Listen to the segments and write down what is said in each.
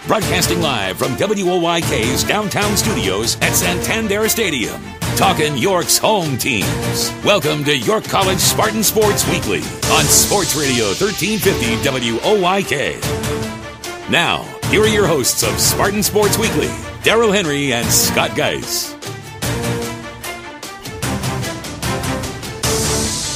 Broadcasting live from WOYK's downtown studios at Santander Stadium. Talking York's home teams. Welcome to York College Spartans Sports Weekly on Sports Radio 1350 WOYK. Now, here are your hosts of Spartan Sports Weekly, Daryl Henry and Scott Geis.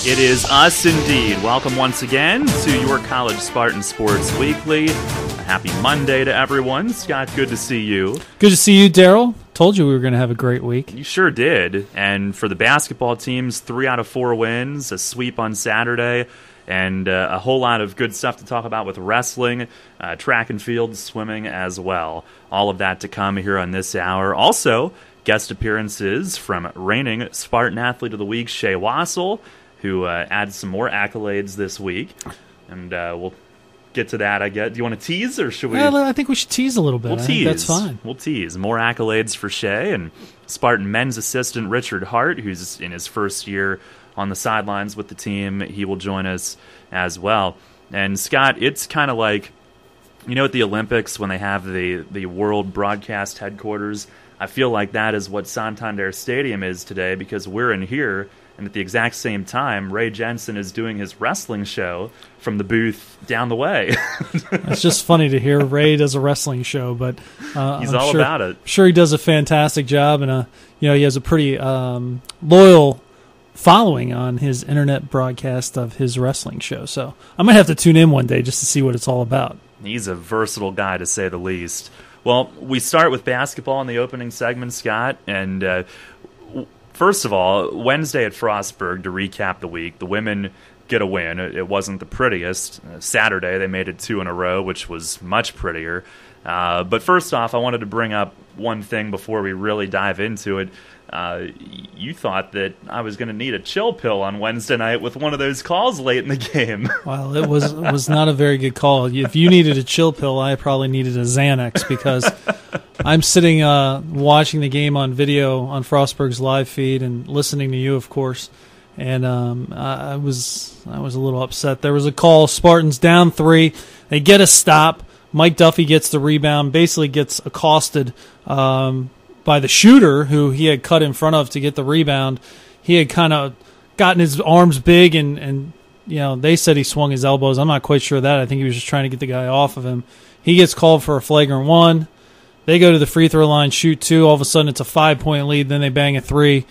It is us indeed. Welcome once again to York College Spartans Sports Weekly. A happy Monday to everyone. Scott, good to see you. Good to see you, Daryl. Told you we were going to have a great week. You sure did. And for the basketball teams, 3 out of 4 wins, a sweep on Saturday, and a whole lot of good stuff to talk about with wrestling, track and field, swimming as well. All of that to come here on this hour. Also, guest appearances from reigning Spartan Athlete of the Week, Shea Wassel, who adds some more accolades this week. And we'll get to that, I guess. Do you want to tease, or should we? Yeah, I think we should tease a little bit. We'll tease. That's fine. We'll tease. More accolades for Shea, and Spartan men's assistant Richard Hart, who's in his first year on the sidelines with the team. He will join us as well. And Scott, it's kind of like, you know, at the Olympics when they have the world broadcast headquarters, I feel like that is what Santander Stadium is today, because we're in here, and at the exact same time, Ray Jensen is doing his wrestling show from the booth down the way. It's just funny to hear Ray does a wrestling show, but he's all about it. I'm sure he does a fantastic job, and he has a pretty loyal following on his internet broadcast of his wrestling show. So I might have to tune in one day just to see what it's all about. He's a versatile guy, to say the least. Well, we start with basketball in the opening segment, Scott, and first of all, Wednesday at Frostburg, to recap the week, the women get a win. It wasn't the prettiest. Saturday, they made it 2 in a row, which was much prettier. But first off, I wanted to bring up one thing before we really dive into it. You thought that I was going to need a chill pill on Wednesday night with one of those calls late in the game. Well, it was not a very good call. If you needed a chill pill, I probably needed a Xanax, because I'm sitting watching the game on video on Frostburg's live feed and listening to you, of course. And I was a little upset. There was a call. Spartans down 3. They get a stop. Mike Duffy gets the rebound. Basically gets accosted by the shooter, who he had cut in front of to get the rebound. He had kind of gotten his arms big, and they said he swung his elbows. I'm not quite sure of that. I think he was just trying to get the guy off of him. He gets called for a flagrant 1. They go to the free throw line, shoot 2. All of a sudden, it's a 5-point lead. Then they bang a 3.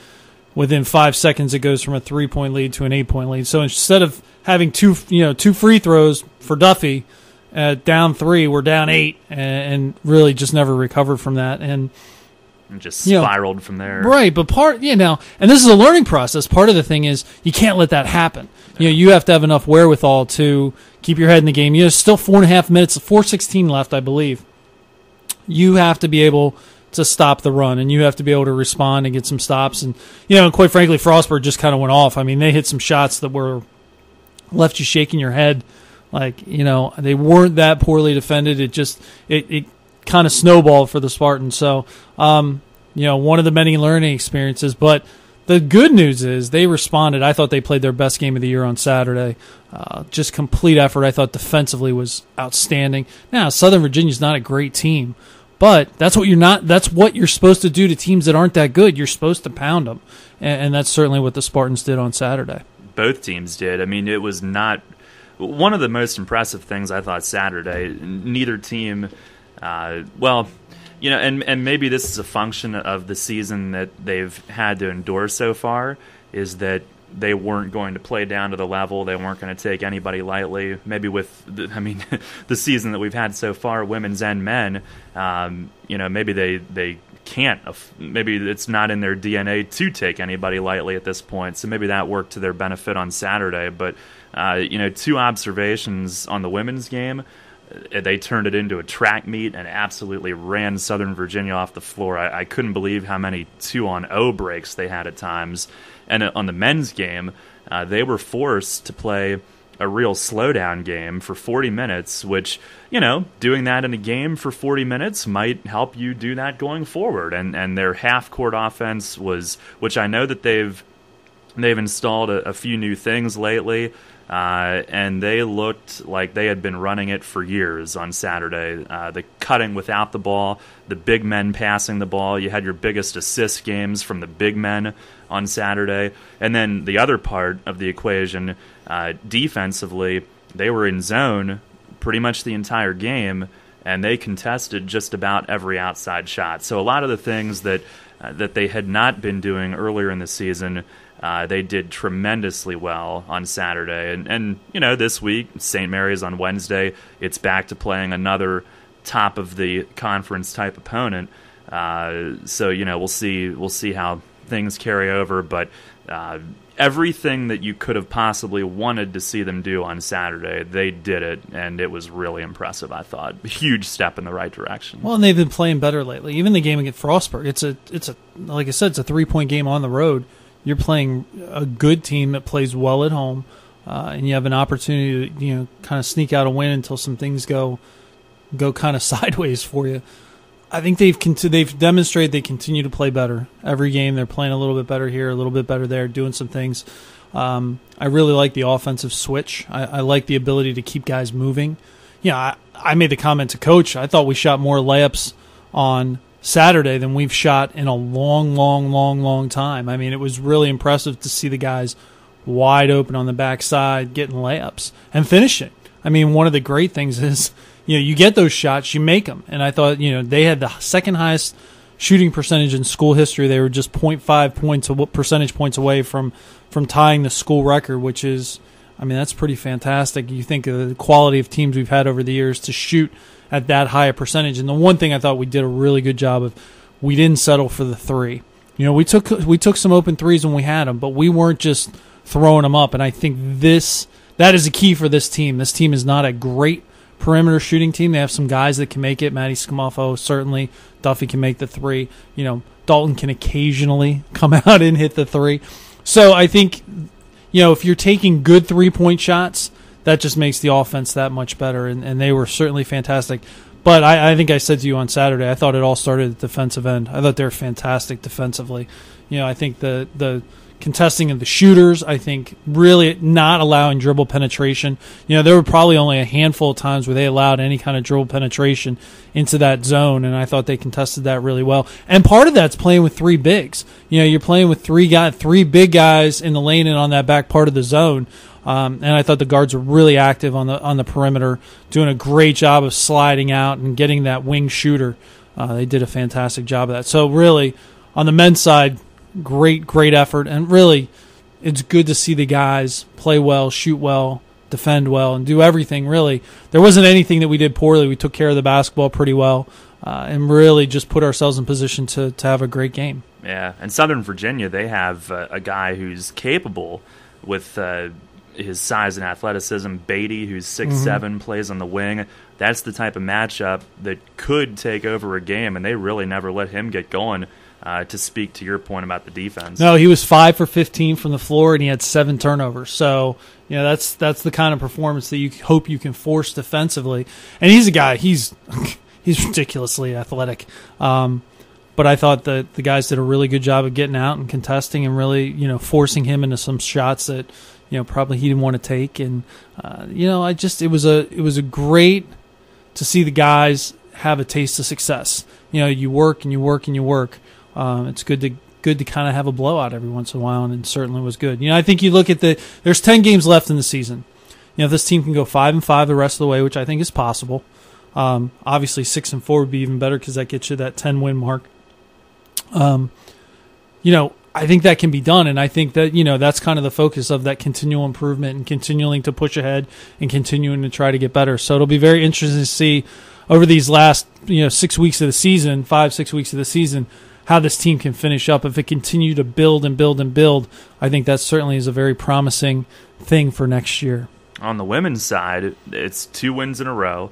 Within 5 seconds, it goes from a 3-point lead to an 8-point lead. So instead of having two free throws for Duffy, down 3, we're down 8, and really just never recovered from that. And just spiraled from there. Right, but and this is a learning process. Part of the thing is you can't let that happen. You have to have enough wherewithal to keep your head in the game. There's still 4.5 minutes, 4:16 left, I believe. You have to be able to stop the run, and you have to be able to respond and get some stops. And quite frankly, Frostburg just kind of went off. I mean, they hit some shots that were left you shaking your head. Like, they weren't that poorly defended. It kind of snowballed for the Spartans. So, one of the many learning experiences. But the good news is they responded. I thought they played their best game of the year on Saturday. Just complete effort. I thought defensively was outstanding. Now, Southern Virginia's not a great team, but that's what you're supposed to do to teams that aren't that good. You're supposed to pound them, and that's certainly what the Spartans did on Saturday. Both teams did. I mean, it was not one of the most impressive things I thought Saturday. Neither team. And maybe this is a function of the season that they've had to endure so far, is that they weren't going to play down to the level. They weren't going to take anybody lightly. Maybe with, the season that we've had so far, women's and men, maybe they can't. Maybe it's not in their DNA to take anybody lightly at this point. So maybe that worked to their benefit on Saturday. But, 2 observations on the women's game. They turned it into a track meet and absolutely ran Southern Virginia off the floor. I couldn't believe how many 2-on-0 breaks they had at times. And on the men's game, they were forced to play a real slowdown game for 40 minutes, which, doing that in a game for 40 minutes might help you do that going forward. And their half-court offense was, which I know that they've installed a few new things lately. and they looked like they had been running it for years on Saturday. The cutting without the ball, the big men passing the ball. You had your biggest assist games from the big men on Saturday. And then the other part of the equation, defensively, they were in zone pretty much the entire game, and they contested just about every outside shot. So a lot of the things that they had not been doing earlier in the season, they did tremendously well on Saturday. And this week, St. Mary's on Wednesday, it's back to playing another top of the conference type opponent. So we'll see how things carry over, but everything that you could have possibly wanted to see them do on Saturday, they did it, and it was really impressive, I thought. A huge step in the right direction. Well, and they've been playing better lately. Even the game against Frostburg, it's a like I said, it's a 3-point game on the road. You're playing a good team that plays well at home, and you have an opportunity to kind of sneak out a win until some things go kind of sideways for you. I think they've demonstrated they continue to play better. Every game they're playing a little bit better here, a little bit better there, doing some things. I really like the offensive switch. I like the ability to keep guys moving. I made the comment to Coach, I thought we shot more layups on Saturday than we've shot in a long time. I mean, it was really impressive to see the guys wide open on the backside, getting layups and finishing. I mean, one of the great things is, you get those shots, you make them. And I thought, they had the second highest shooting percentage in school history. They were just 0.5 percentage points away from tying the school record, which is, that's pretty fantastic. You think of the quality of teams we've had over the years to shoot at that high a percentage. And the one thing I thought we did a really good job of, we didn't settle for the three. We took some open threes when we had them, but we weren't just throwing them up. And I think that is a key for this team. This team is not a great perimeter shooting team. They have some guys that can make it. Matty Scamafo, certainly. Duffy can make the three. Dalton can occasionally come out and hit the three. So I think, if you're taking good 3-point shots, that just makes the offense that much better, and they were certainly fantastic. But I think I said to you on Saturday, I thought it all started at the defensive end. I thought they were fantastic defensively. I think the contesting of the shooters, I think really not allowing dribble penetration. There were probably only a handful of times where they allowed any kind of dribble penetration into that zone, and I thought they contested that really well. And part of that's playing with three bigs. You're playing with three big guys in the lane and on that back part of the zone. And I thought the guards were really active on the perimeter, doing a great job of sliding out and getting that wing shooter. They did a fantastic job of that. So really, on the men's side, great effort, and really, it's good to see the guys play well, shoot well, defend well, and do everything. Really, there wasn't anything that we did poorly. We took care of the basketball pretty well, and really just put ourselves in position to have a great game. Yeah, and Southern Virginia, they have a guy who's capable with his size and athleticism. Beatty, who's 6'7", plays on the wing. That's the type of matchup that could take over a game, and they really never let him get going. To speak to your point about the defense. No, he was 5 for 15 from the floor, and he had 7 turnovers. So, that's the kind of performance that you hope you can force defensively. And he's a guy, he's ridiculously athletic. But I thought that the guys did a really good job of getting out and contesting and really, forcing him into some shots that, probably he didn't want to take. And, it was a great to see the guys have a taste of success. You work and you work and you work. It's good to kind of have a blowout every once in a while, and it certainly was good. I think you look at there's 10 games left in the season. If this team can go 5-5 the rest of the way, which I think is possible. Obviously 6-4 would be even better because that gets you that 10-win mark. I think that can be done, and I think that that's kind of the focus of that continual improvement and continuing to push ahead and continuing to try to get better. So it'll be very interesting to see over these last 6 weeks of the season, 5-6 weeks of the season, how this team can finish up. If it continue to build and build and build, I think that certainly is a very promising thing for next year. On the women's side, it's 2 wins in a row.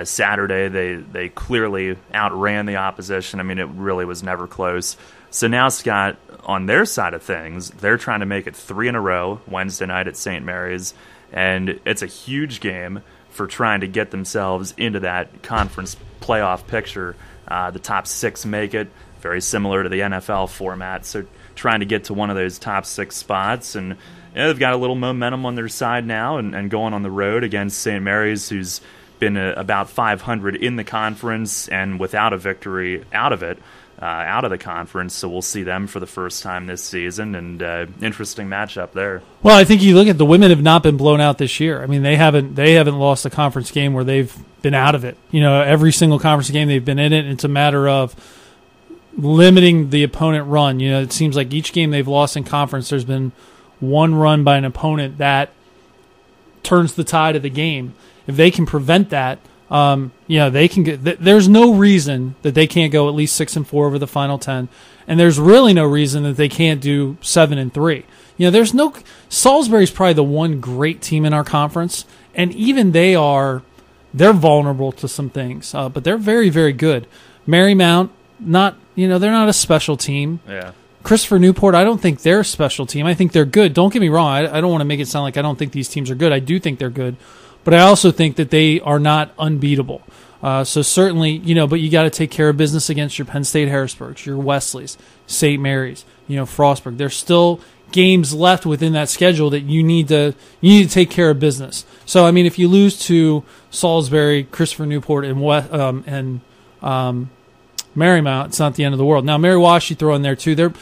Saturday, they clearly outran the opposition. It really was never close. So now, Scott, on their side of things, they're trying to make it 3 in a row Wednesday night at St. Mary's, and it's a huge game for trying to get themselves into that conference playoff picture. The top 6 make it, very similar to the NFL format. So trying to get to one of those top 6 spots, and they've got a little momentum on their side now, and going on the road against St. Mary's, who's been about 500 in the conference and without a victory out of the conference. So we'll see them for the first time this season, and interesting matchup there. Well, I think you look at the women have not been blown out this year. I mean, they haven't lost a conference game where they've been out of it. Every single conference game they've been in it. It's a matter of limiting the opponent run. It seems like each game they've lost in conference, there's been one run by an opponent that turns the tide of the game. If they can prevent that, they can get. There's no reason that they can't go at least 6-4 over the final 10, and there's really no reason that they can't do 7-3. There's no. Salisbury's probably the one great team in our conference, and even they're vulnerable to some things, but they're very, very good. Marymount, they're not a special team. Yeah. Christopher Newport, I don't think they're a special team. I think they're good. Don't get me wrong. I don't want to make it sound like I don't think these teams are good. I do think they're good. But I also think that they are not unbeatable. So certainly, but you got to take care of business against your Penn State Harrisburgs, your Wesleys, St. Mary's, Frostburg. There's still games left within that schedule that you need to take care of business. So, I mean, if you lose to Salisbury, Christopher Newport, and Marymount, it's not the end of the world. Now, Mary Wash, you throw in there too. They're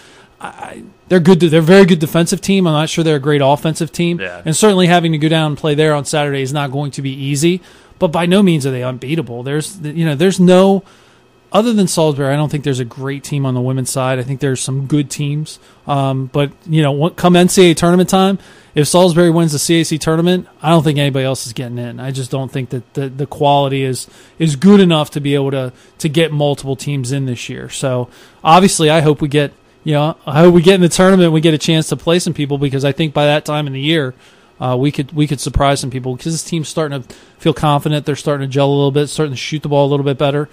good. They're a very good defensive team. I'm not sure they're a great offensive team. Yeah. And certainly having to go down and play there on Saturday is not going to be easy. But by no means are they unbeatable. There's no, other than Salisbury, I don't think there's a great team on the women's side. I think there's some good teams. But come NCAA tournament time, if Salisbury wins the CAC tournament, I don't think anybody else is getting in. I just don't think that the quality is good enough to be able to get multiple teams in this year. So obviously, I hope we get. I hope we get in the tournament, we get a chance to play some people, because I think by that time in the year, we could surprise some people, because this team's starting to feel confident. They're starting to gel a little bit, starting to shoot the ball a little bit better.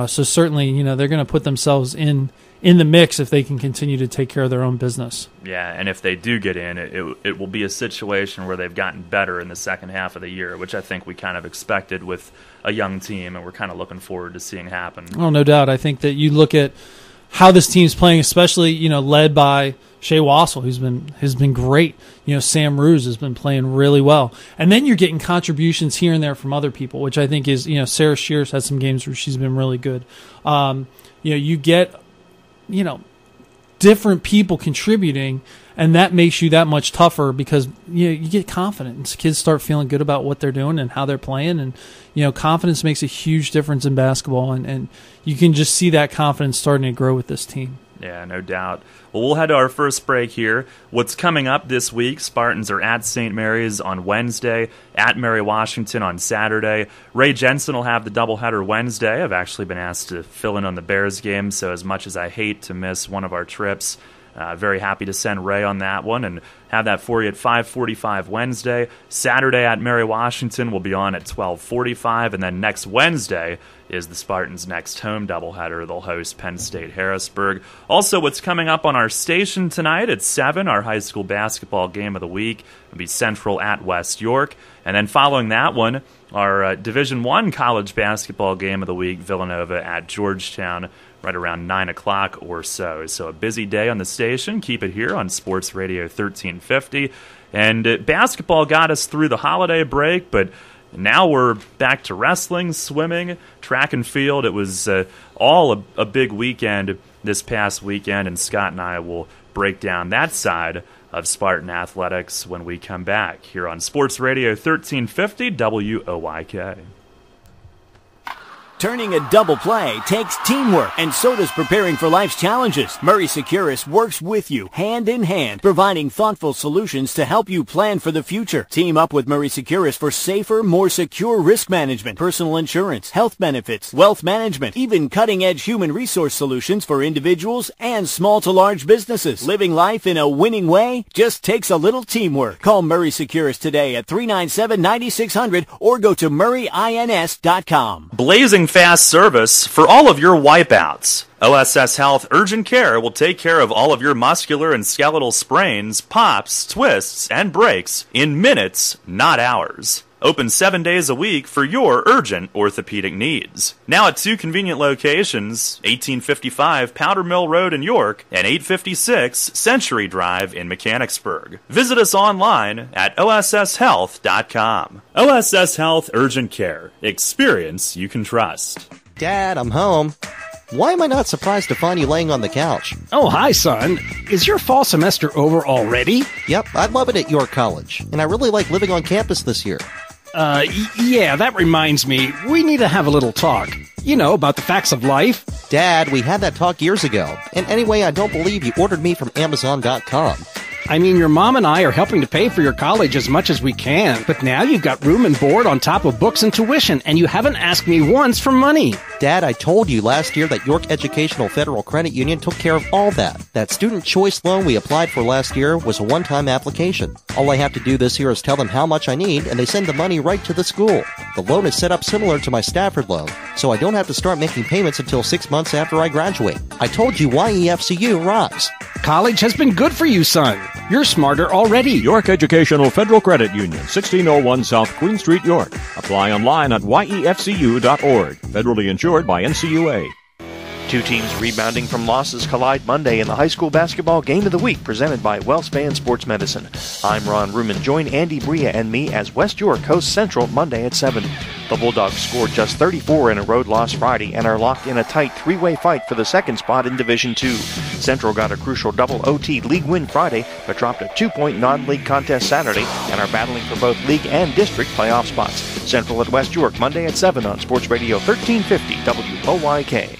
So certainly, they're going to put themselves in the mix if they can continue to take care of their own business. Yeah, and if they do get in, it will be a situation where they've gotten better in the second half of the year, which I think we kind of expected with a young team, and we're kind of looking forward to seeing happen. Oh, no doubt. I think that you look at how this team's playing, especially led by Shea Wassel, who's been great. Sam Ruse has been playing really well, and then you're getting contributions here and there from other people, which I think is Sarah Shears had some games where she's been really good. You get different people contributing, and that makes you that much tougher, because you get confidence. Kids start feeling good about what they're doing and how they're playing, and confidence makes a huge difference in basketball, and you can just see that confidence starting to grow with this team. Yeah, no doubt. Well, we'll head to our first break here. What's coming up this week? Spartans are at St. Mary's on Wednesday, at Mary Washington on Saturday. Ray Jensen will have the doubleheader Wednesday. I've actually been asked to fill in on the Bears game, so as much as I hate to miss one of our trips, very happy to send Ray on that one and have that for you at 5:45 Wednesday. Saturday at Mary Washington will be on at 12:45, and then next Wednesday is the Spartans' next home doubleheader. They'll host Penn State Harrisburg. Also, what's coming up on our station tonight at 7, our high school basketball game of the week will be Central at West York. And then following that one, our Division I college basketball game of the week, Villanova at Georgetown, right around 9 o'clock or so. So a busy day on the station. Keep it here on Sports Radio 1350. And basketball got us through the holiday break, but now we're back to wrestling, swimming, track and field. It was all a big weekend this past weekend, and Scott and I will break down that side of Spartan athletics when we come back here on Sports Radio 1350 WOYK. Turning a double play takes teamwork, and so does preparing for life's challenges. Murray Securus works with you, hand in hand, providing thoughtful solutions to help you plan for the future. Team up with Murray Securus for safer, more secure risk management, personal insurance, health benefits, wealth management, even cutting-edge human resource solutions for individuals and small to large businesses. Living life in a winning way just takes a little teamwork. Call Murray Securus today at 397-9600 or go to murrayins.com. Blazing fast service for all of your wipeouts. OSS Health Urgent Care will take care of all of your muscular and skeletal sprains, pops, twists, and breaks in minutes, not hours. Open 7 days a week for your urgent orthopedic needs. Now at 2 convenient locations, 1855 Powder Mill Road in York and 856 Century Drive in Mechanicsburg. Visit us online at osshealth.com. OSS Health Urgent Care. Experience you can trust. Dad, I'm home. Why am I not surprised to find you laying on the couch? Oh, hi, son. Is your fall semester over already? Yep, I love it at York College, and I really like living on campus this year. Yeah, that reminds me. We need to have a little talk. You know, about the facts of life. Dad, we had that talk years ago. And anyway, I don't believe you ordered me from Amazon.com. I mean, your mom and I are helping to pay for your college as much as we can, but now you've got room and board on top of books and tuition, and you haven't asked me once for money. Dad, I told you last year that York Educational Federal Credit Union took care of all that. That student choice loan we applied for last year was a one-time application. All I have to do this year is tell them how much I need, and they send the money right to the school. The loan is set up similar to my Stafford loan, so I don't have to start making payments until 6 months after I graduate. I told you YEFCU rocks. College has been good for you, son. You're smarter already. York Educational Federal Credit Union, 1601 South Queen Street, York. Apply online at yefcu.org. Federally insured by NCUA. Two teams rebounding from losses collide Monday in the high school basketball game of the week presented by WellSpan Sports Medicine. I'm Ron Ruman. Join Andy Bria and me as West York hosts Central Monday at 7. The Bulldogs scored just 34 in a road loss Friday and are locked in a tight three-way fight for the second spot in Division II. Central got a crucial double OT league win Friday, but dropped a 2-point non-league contest Saturday and are battling for both league and district playoff spots. Central at West York Monday at 7 on Sports Radio 1350 WOYK.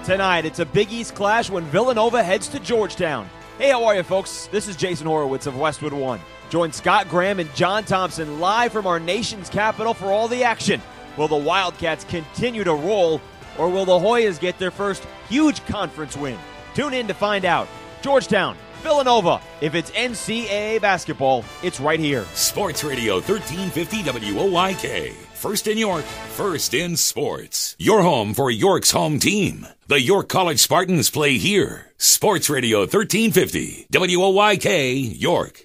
Tonight, it's a Big East clash when Villanova heads to Georgetown. Hey, how are you, folks? This is Jason Horowitz of Westwood One. Join Scott Graham and John Thompson live from our nation's capital for all the action. Will the Wildcats continue to roll, or will the Hoyas get their first huge conference win? Tune in to find out. Georgetown, Villanova. If it's NCAA basketball, it's right here. Sports Radio 1350 WOYK. First in York, first in sports. Your home for York's home team. The York College Spartans play here. Sports Radio 1350 WOYK, York.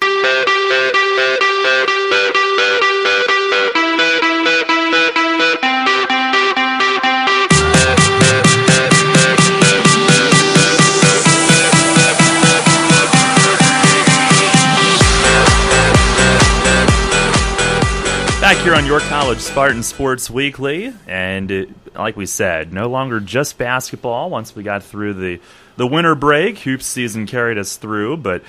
Back here on York College Spartans Sports Weekly, and like we said, no longer just basketball. Once we got through the winter break, hoops season carried us through, but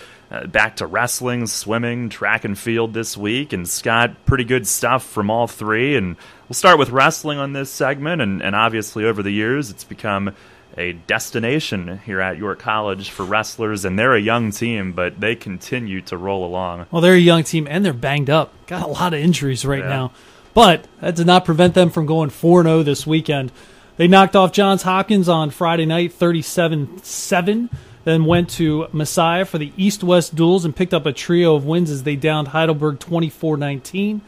back to wrestling, swimming, track and field this week, and Scott, pretty good stuff from all three. And we'll start with wrestling on this segment, and obviously over the years it's become a destination here at York College for wrestlers, and they're a young team, but they continue to roll along. Well, they're a young team, and they're banged up. Got a lot of injuries right now. But that did not prevent them from going 4-0 this weekend. They knocked off Johns Hopkins on Friday night, 37-7, then went to Messiah for the East-West duels and picked up a trio of wins as they downed Heidelberg 24-19,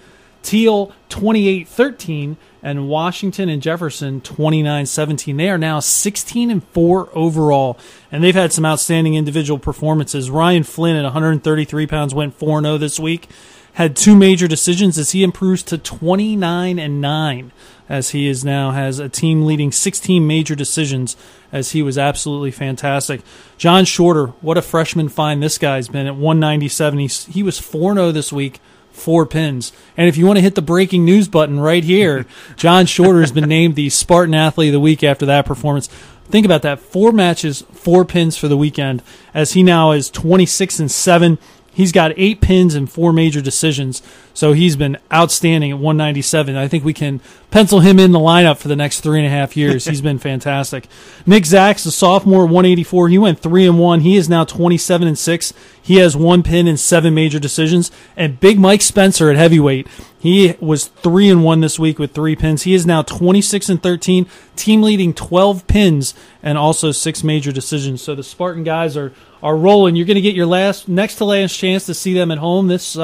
Teal 28-13, and Washington and Jefferson 29-17. They are now 16-4 overall, and they've had some outstanding individual performances. Ryan Flynn at 133 pounds went 4-0 this week. Had two major decisions as he improves to 29-9, as he is now has a team leading 16 major decisions, as he was absolutely fantastic. John Shorter, what a freshman find this guy's been at 197. He was 4-0 this week, 4 pins. And if you want to hit the breaking news button right here, John Shorter has been named the Spartan Athlete of the Week after that performance. Think about that, 4 matches, 4 pins for the weekend, as he now is 26-7. He's got 8 pins and 4 major decisions, so he's been outstanding at 197. I think we can pencil him in the lineup for the next 3.5 years. He's been fantastic. Nick Zaks, the sophomore, 184. He went 3-1. He is now 27-6. He has 1 pin and 7 major decisions. And Big Mike Spencer at heavyweight, he was 3-1 this week with 3 pins. He is now 26-13, team leading 12 pins and also 6 major decisions. So the Spartan guys are rolling. You're going to get your next to last chance to see them at home this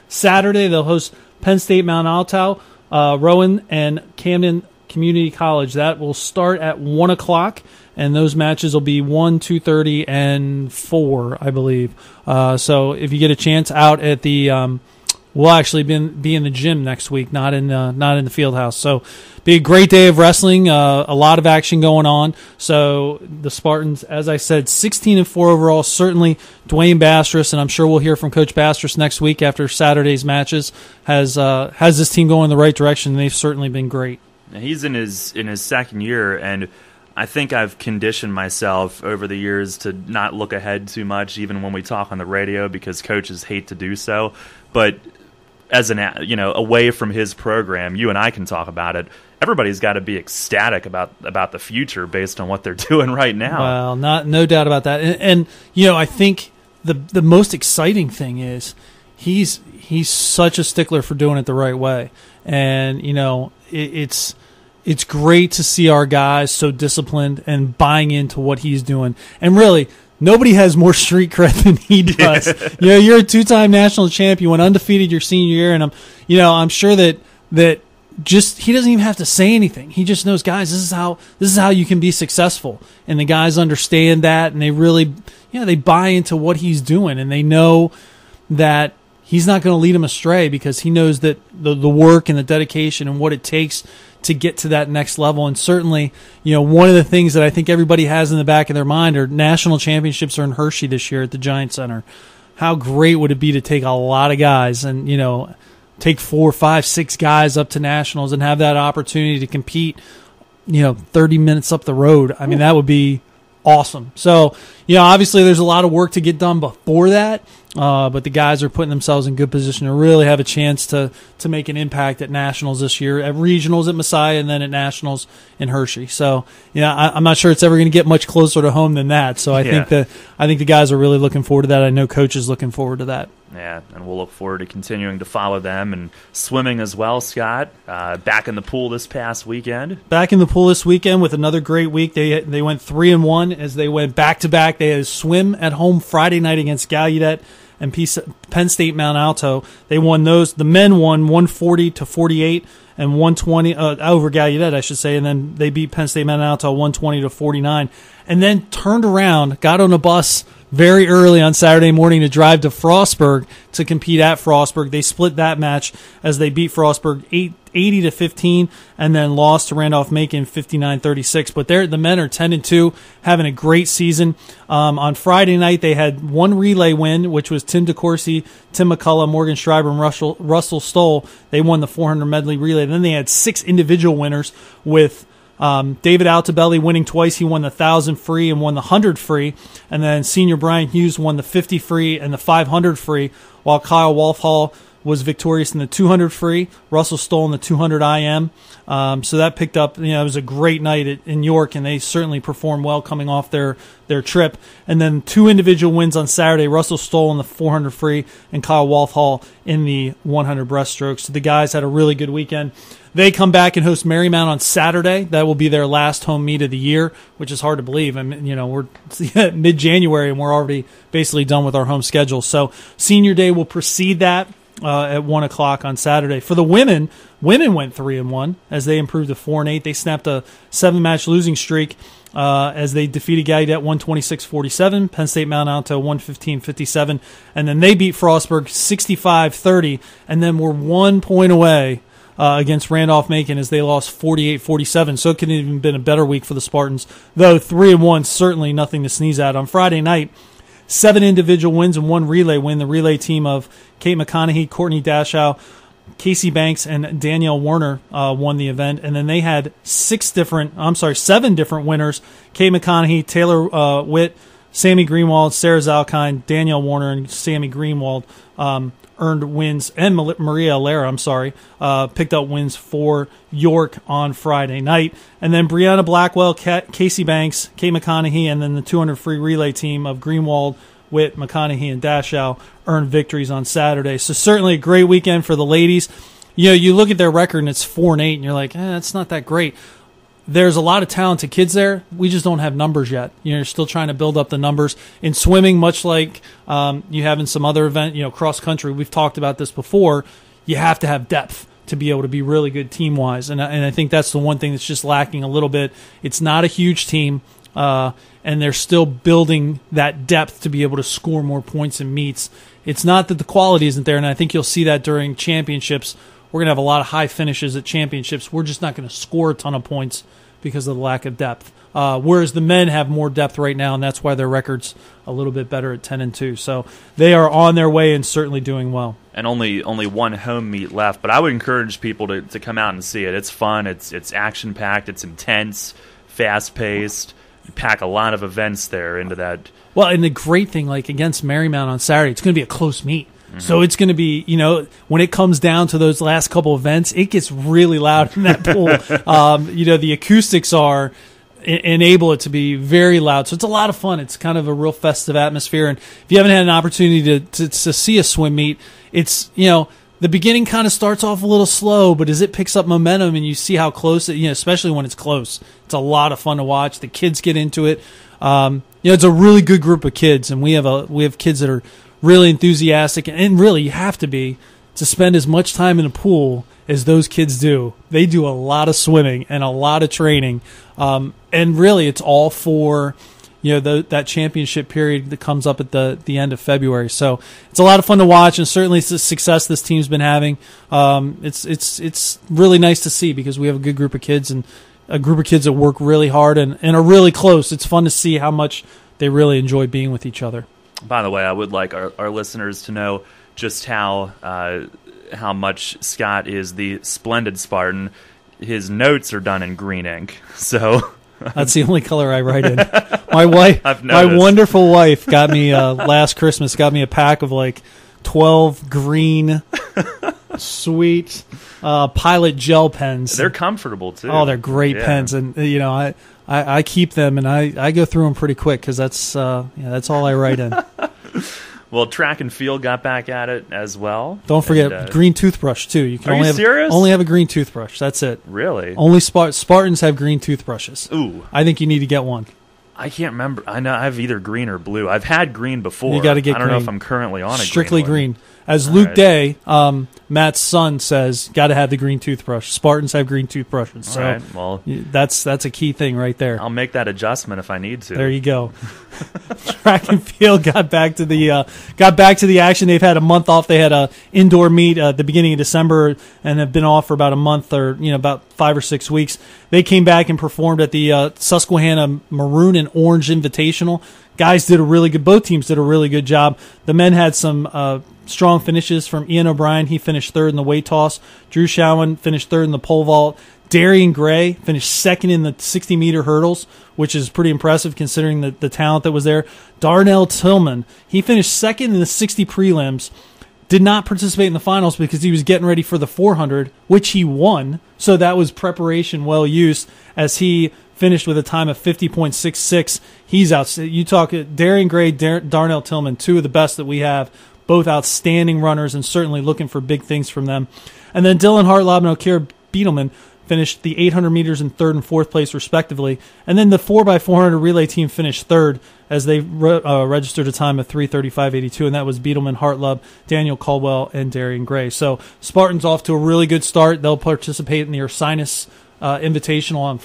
Saturday. They'll host Penn State Mount Alto, Rowan, and Camden Community College. That will start at 1 o'clock, and those matches will be 1, 2:30, and 4, I believe. So if you get a chance out at the we'll actually be in the gym next week, not in the field house. So be a great day of wrestling, a lot of action going on. So the Spartans, as I said, 16-4 overall. Certainly Dwayne Bastress, and I'm sure we'll hear from Coach Bastress next week after Saturday's matches, has this team going in the right direction, and they've certainly been great. He's in his second year, and I think I've conditioned myself over the years to not look ahead too much, even when we talk on the radio, because coaches hate to do so. But as away from his program, you and I can talk about it. Everybody's got to be ecstatic about the future based on what they're doing right now. Well, no doubt about that. And I think the most exciting thing is he's such a stickler for doing it the right way, and it's great to see our guys so disciplined and buying into what he's doing. And really, nobody has more street cred than he does. You're a two-time national champ. You went undefeated your senior year, and I'm sure that just he doesn't even have to say anything. He just knows, guys, this is how you can be successful. And the guys understand that, and they really, they buy into what he's doing, and they know that he's not going to lead them astray because he knows that the work and the dedication and what it takes to get to that next level. And certainly, one of the things that I think everybody has in the back of their mind are national championships are in Hershey this year at the Giant Center. How great would it be to take a lot of guys and, take 4, 5, 6 guys up to nationals and have that opportunity to compete, 30 minutes up the road. I mean, that would be awesome. So, obviously there's a lot of work to get done before that. But the guys are putting themselves in good position to really have a chance to make an impact at nationals this year, at regionals at Messiah, and then at nationals in Hershey. So, I'm not sure it's ever going to get much closer to home than that. So I think the guys are really looking forward to that. I know Coach is looking forward to that. Yeah, and we'll look forward to continuing to follow them and swimming as well, Scott. Back in the pool this past weekend. Back in the pool this weekend with another great week. They went 3-1 as they went back-to-back. They had a swim at home Friday night against Gallaudet and Penn State Mount Alto. They won those. The men won 140-48 and 120 over Gallaudet, I should say, and then they beat Penn State Mount Alto 120-49, and then turned around, got on a bus very early on Saturday morning to drive to Frostburg to compete at Frostburg. They split that match as they beat Frostburg 80-15 and then lost to Randolph-Macon 59-36. But the men are 10-2, having a great season. On Friday night, they had one relay win, which was Tim DeCourcy, Tim McCullough, Morgan Schreiber, and Russell Stoll. They won the 400 medley relay. Then they had 6 individual winners with David Altabelli winning twice. He won the 1,000 free and won the 100 free. And then senior Brian Hughes won the 50 free and the 500 free, while Kyle Wolfhall was victorious in the 200 free. Russell Stoll in the 200 IM. So that picked up, it was a great night in York, and they certainly performed well coming off their trip. And then 2 individual wins on Saturday, Russell Stoll in the 400 free and Kyle Wolfhall in the 100 breaststroke. So the guys had a really good weekend. They come back and host Marymount on Saturday. That will be their last home meet of the year, which is hard to believe. I mean, we're mid-January and we're already basically done with our home schedule. So Senior Day will precede that at 1 o'clock on Saturday. For the women went 3-1 as they improved to 4-8. They snapped a 7-match losing streak as they defeated Gallaudet 126-47, Penn State Mount Alto 115-57, and then they beat Frostburg 65-30, and then were 1 point away against Randolph-Macon as they lost 48-47. So it could have even been a better week for the Spartans, though 3-1, certainly nothing to sneeze at. On Friday night, 7 individual wins and 1 relay win. The relay team of Kate McConaughey, Courtney Dashow, Casey Banks, and Danielle Warner won the event. And then they had 7 different winners. Kate McConaughey, Taylor Witt, Sammy Greenwald, Sarah Zalkine, Danielle Warner, and Sammy Greenwald earned wins, and Maria Alera, picked up wins for York on Friday night. And then Brianna Blackwell, Casey Banks, Kate McConaughey, and then the 200 free relay team of Greenwald, Witt, McConaughey, and Dashow earned victories on Saturday. So certainly a great weekend for the ladies. You look at their record and it's 4-8, and you're like, it's not that great. There's a lot of talented kids there. We just don't have numbers yet. You're still trying to build up the numbers. In swimming, much like you have in some other event, cross country, we've talked about this before, you have to have depth to be able to be really good team-wise. And I think that's the one thing that's just lacking a little bit. It's not a huge team. and they're still building that depth to be able to score more points in meets. It's not that the quality isn't there, and I think you'll see that during championships. We're going to have a lot of high finishes at championships. We're just not going to score a ton of points because of the lack of depth. Whereas the men have more depth right now, and that's why their record's a little bit better at 10-2. So they are on their way and certainly doing well. And only one home meet left, but I would encourage people to come out and see it. It's fun. It's action-packed. It's intense, fast-paced. You pack a lot of events there into that. Well, and the great thing, like against Marymount on Saturday, it's going to be a close meet. Mm-hmm. So it's going to be, when it comes down to those last couple events, it gets really loud in that pool. The acoustics enable it to be very loud. So it's a lot of fun. It's kind of a real festive atmosphere. And if you haven't had an opportunity to see a swim meet, it's, the beginning kind of starts off a little slow, but as it picks up momentum and you see how close it, especially when it's close, it's a lot of fun to watch. The kids get into it. It's a really good group of kids, and we have kids that are really enthusiastic, and really you have to spend as much time in the pool as those kids do. They do a lot of swimming and a lot of training, and really it's all for that championship period that comes up at the end of February. So it's a lot of fun to watch, and certainly it's the success this team's been having. It's really nice to see because we have a good group of kids and a group of kids that work really hard and are really close. It's fun to see how much they really enjoy being with each other. By the way, I would like our listeners to know just how much Scott is the splendid Spartan. His notes are done in green ink, so that's the only color I write in. My wonderful wife got me last Christmas a pack of like 12 green sweet Pilot gel pens. They're comfortable too. Oh, they're great pens, and I keep them, and I go through them pretty quick because that's all I write in. Well, track and field got back at it as well. Don't forget green toothbrush too. You can only have a green toothbrush. That's it. Really? Only Spartans have green toothbrushes. Ooh. I think you need to get one. I can't remember. I know I have either green or blue. I've had green before. You got to get green. I don't know if I'm currently on a strictly green. As Luke Day, Matt's son, says, got to have the green toothbrush. Spartans have green toothbrushes. So right, well, that's a key thing right there. I'll make that adjustment if I need to. There you go. Track and field got back to the action. They've had a month off. They had a indoor meet at the beginning of December and have been off for about a month or about 5 or 6 weeks. They came back and performed at the Susquehanna Maroon and Orange Invitational. Both teams did a really good job. The men had some strong finishes from Ian O'Brien. He finished third in the weight toss. Drew Showen finished third in the pole vault. Darian Gray finished second in the 60-meter hurdles, which is pretty impressive considering the talent that was there. Darnell Tillman, he finished second in the 60 prelims. Did not participate in the finals because he was getting ready for the 400, which he won. So that was preparation well used as he finished with a time of 50.66. He's out. You talk Darian Gray, Darnell Tillman, two of the best that we have. Both outstanding runners and certainly looking for big things from them. And then Dylan Hartlob and Okira Beetleman finished the 800 meters in third and fourth place respectively. And then the 4x400 relay team finished third as they registered a time of 3:35.82, and that was Beetleman, Hartlob, Daniel Caldwell, and Darian Gray. So Spartans off to a really good start. They'll participate in the Ursinus Invitational on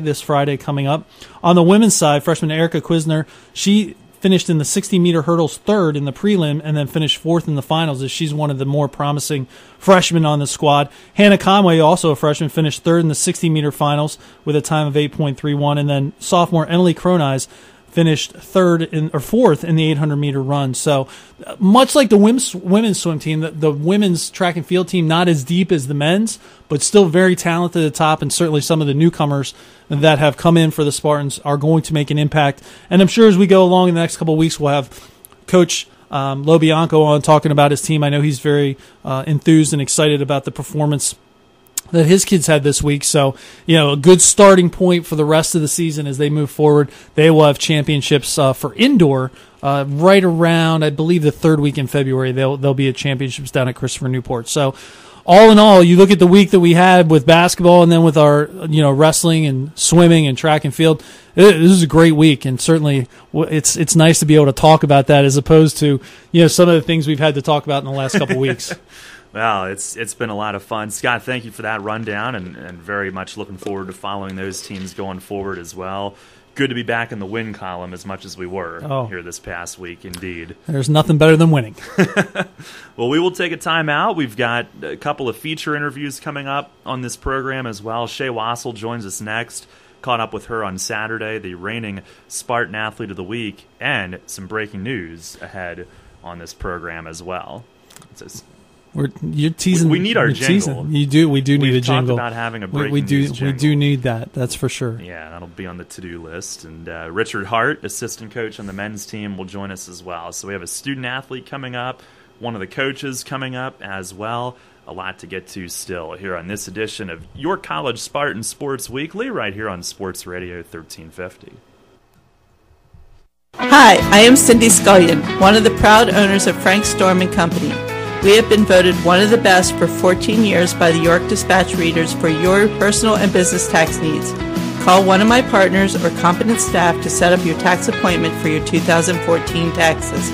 this Friday coming up. On the women's side, freshman Erica Quisner, she finished in the 60-meter hurdles third in the prelim and then finished fourth in the finals as she's one of the more promising freshmen on the squad. Hannah Conway, also a freshman, finished third in the 60-meter finals with a time of 8.31, and then sophomore Emily Cronise finished fourth in the 800-meter run. So much like the women's swim team, the women's track and field team, not as deep as the men's, but still very talented at the top, and certainly some of the newcomers that have come in for the Spartans are going to make an impact. And I'm sure as we go along in the next couple of weeks, we'll have Coach Lobianco on talking about his team. I know he's very enthused and excited about the performance that his kids had this week. So, a good starting point for the rest of the season as they move forward. They will have championships for indoor right around, I believe, the third week in February. They'll be at championships down at Christopher Newport. So, all in all, you look at the week that we had with basketball and then with our, wrestling and swimming and track and field. This is a great week, and certainly it's nice to be able to talk about that as opposed to, some of the things we've had to talk about in the last couple of weeks. Well, it's been a lot of fun. Scott, thank you for that rundown, and very much looking forward to following those teams going forward as well. good to be back in the win column as much as we were here this past week, indeed. There's nothing better than winning. Well, we will take a time out. We've got a couple of feature interviews coming up on this program as well. Shay Wassel joins us next. Caught up with her on Saturday, the reigning Spartan Athlete of the Week, and some breaking news ahead on this program as well. You're teasing. We need our jingle. We do need a jingle. We've talked about having a breaking news jingle. We do need that. That's for sure. Yeah, that'll be on the to-do list. And Richard Hart, assistant coach on the men's team, will join us as well. So we have a student athlete coming up, one of the coaches coming up as well. A lot to get to still here on this edition of York College Spartans Sports Weekly, right here on Sports Radio 1350. Hi, I am Cindy Scullion, one of the proud owners of Frank Storm & Company. We have been voted one of the best for 14 years by the York Dispatch readers for your personal and business tax needs. Call one of my partners or competent staff to set up your tax appointment for your 2014 taxes.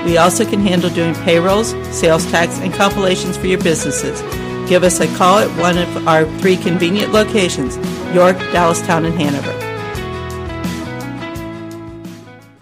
We also can handle doing payrolls, sales tax, and compilations for your businesses. Give us a call at one of our 3 convenient locations, York, Dallastown, and Hanover.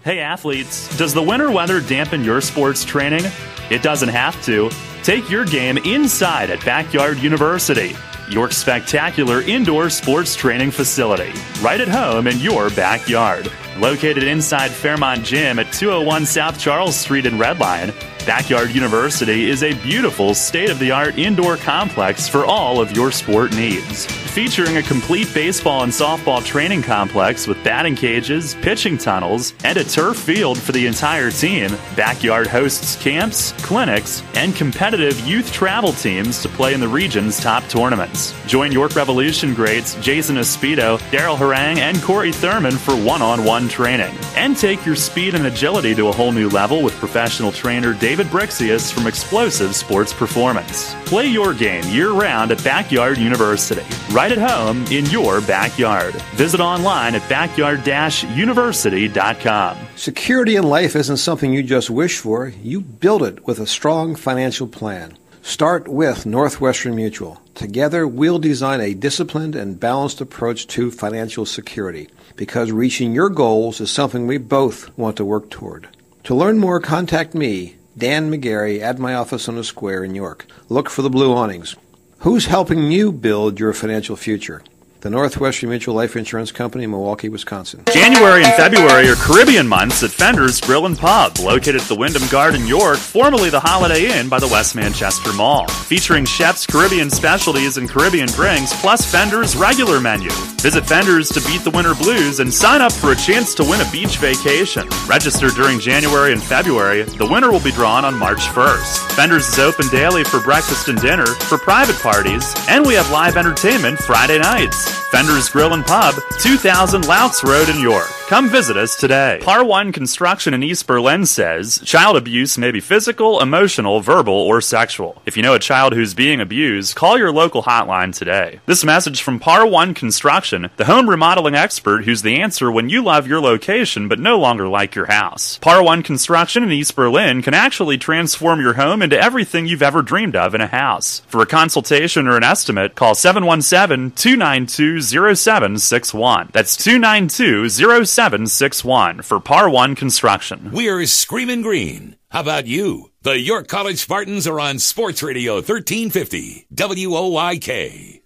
Hey athletes, does the winter weather dampen your sports training? It doesn't have to. Take your game inside at Backyard University, York's spectacular indoor sports training facility, right at home in your backyard. Located inside Fairmont Gym at 201 South Charles Street in Red Lion, Backyard University is a beautiful, state-of-the-art indoor complex for all of your sport needs. Featuring a complete baseball and softball training complex with batting cages, pitching tunnels, and a turf field for the entire team, Backyard hosts camps, clinics, and competitive youth travel teams to play in the region's top tournaments. Join York Revolution greats Jason Espedo, Daryl Harang, and Corey Thurman for one-on-one training. And take your speed and agility to a whole new level with professional trainer David Brixius from Explosive Sports Performance. Play your game year-round at Backyard University, right at home in your backyard. Visit online at backyard-university.com. Security in life isn't something you just wish for. You build it with a strong financial plan. Start with Northwestern Mutual. Together, we'll design a disciplined and balanced approach to financial security, because reaching your goals is something we both want to work toward. To learn more, contact me, Dan McGarry, at my office on the Square in York. Look for the blue awnings. Who's helping you build your financial future? The Northwestern Mutual Life Insurance Company, Milwaukee, Wisconsin. January and February are Caribbean months at Fender's Grill and Pub, located at the Wyndham Garden, York, formerly the Holiday Inn by the West Manchester Mall. Featuring chefs' Caribbean specialties and Caribbean drinks, plus Fender's regular menu. Visit Fender's to beat the winter blues and sign up for a chance to win a beach vacation. Register during January and February. The winner will be drawn on March 1st. Fender's is open daily for breakfast and dinner, for private parties, and we have live entertainment Friday nights. Fender's Grill and Pub, 2000 Louts Road in York. Come visit us today. Par 1 Construction in East Berlin says, child abuse may be physical, emotional, verbal, or sexual. If you know a child who's being abused, call your local hotline today. This message from Par 1 Construction, the home remodeling expert who's the answer when you love your location but no longer like your house. Par 1 Construction in East Berlin can actually transform your home into everything you've ever dreamed of in a house. For a consultation or an estimate, call 717-292-0761. That's 292-0761 for Par 1 Construction. We're Screamin' Green. How about you? The York College Spartans are on Sports Radio 1350, WOYK.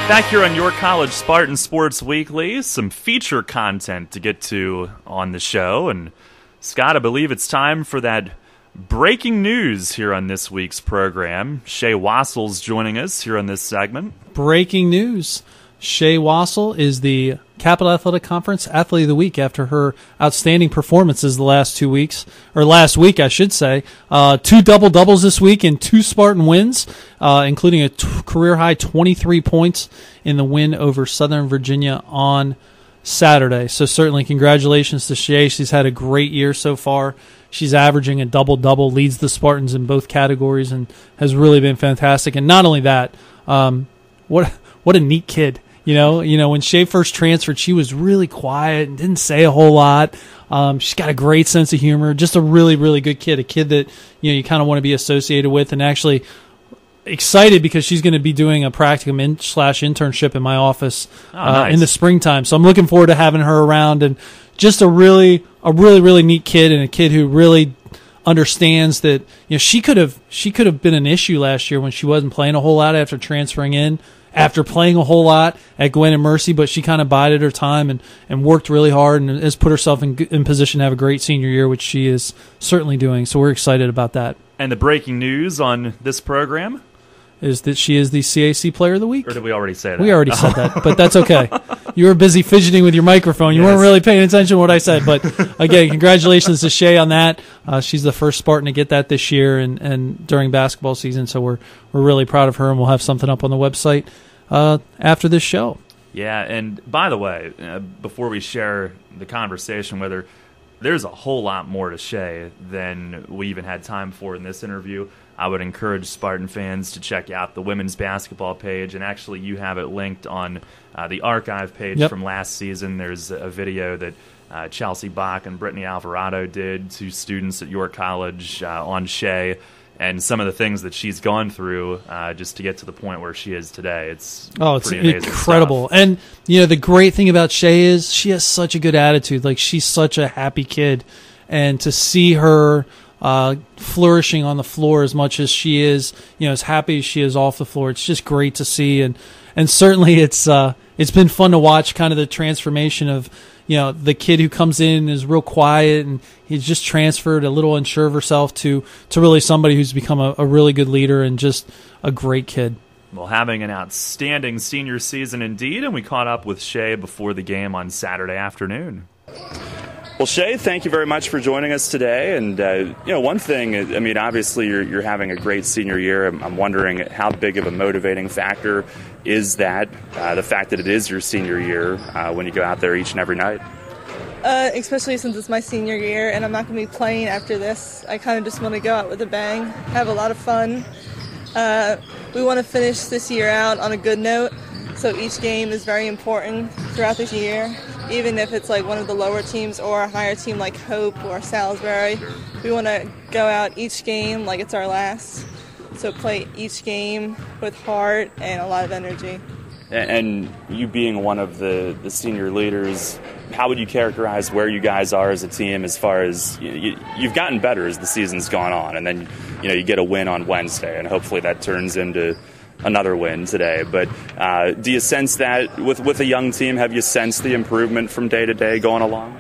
Back here on York College Spartans Sports Weekly, some feature content to get to on the show. And Scott, I believe it's time for that breaking news here on this week's program. Shay Wassel's joining us here on this segment. Breaking news. Shay Wassel is the Capital Athletic Conference Athlete of the Week after her outstanding performances the last 2 weeks, or last week, I should say. 2 double-doubles this week and 2 Spartan wins, including a career-high 23 points in the win over Southern Virginia on Saturday. So certainly congratulations to Shay. She's had a great year so far. She's averaging a double-double, leads the Spartans in both categories, and has really been fantastic. And not only that, what a neat kid. You know, when Shea first transferred, she was really quiet and didn't say a whole lot. She's got a great sense of humor, just a really, really good kid, a kid that, you kind of want to be associated with, and actually excited because she's going to be doing a practicum / internship in my office nice. In the springtime. So I'm looking forward to having her around, and just a really, really neat kid, and a kid who really understands that, she could have been an issue last year when she wasn't playing a whole lot after transferring in, after playing a whole lot at Gwen and Mercy, but she kind of bided her time and worked really hard and has put herself in position to have a great senior year, which she is certainly doing. So we're excited about that. And the breaking news on this program is that she is the CAC Player of the Week. Or did we already say that? We already said that, but that's okay. You were busy fidgeting with your microphone. You weren't really paying attention to what I said. But again, congratulations to Shea on that. She's the first Spartan to get that this year and during basketball season. So we're really proud of her, and we'll have something up on the website after this show. Yeah, and by the way, before we share the conversation with her, there's a whole lot more to Shea than we even had time for in this interview. I would encourage Spartan fans to check out the women's basketball page, and actually you have it linked on the archive page from last season. There's a video that Chelsea Bach and Brittany Alvarado did to students at York College on Shea, and some of the things that she's gone through just to get to the point where she is today. It's incredible. Stuff. And the great thing about Shea is she has such a good attitude. Like, she's such a happy kid, and to see her flourishing on the floor as much as she is, as happy as she is off the floor, it's just great to see. And certainly it's been fun to watch kind of the transformation of, the kid who comes in and is real quiet and he's just transferred, a little unsure of herself, to really somebody who's become a really good leader and just a great kid. Well, having an outstanding senior season indeed, and we caught up with Shea before the game on Saturday afternoon. Well, Shea, thank you very much for joining us today. And, one thing, obviously you're having a great senior year. I'm wondering how big of a motivating factor is that, the fact that it is your senior year when you go out there each and every night? Especially since it's my senior year and I'm not going to be playing after this. I kind of just want to go out with a bang, have a lot of fun. We want to finish this year out on a good note, so each game is very important throughout this year. Even if it's like one of the lower teams or a higher team like Hope or Salisbury, we want to go out each game like it's our last. So play each game with heart and a lot of energy. And you being one of the senior leaders, how would you characterize where you guys are as a team as far as you've gotten better as the season's gone on, and then you get a win on Wednesday, and hopefully that turns into another win today. But do you sense that with a young team, have you sensed the improvement from day to day going along?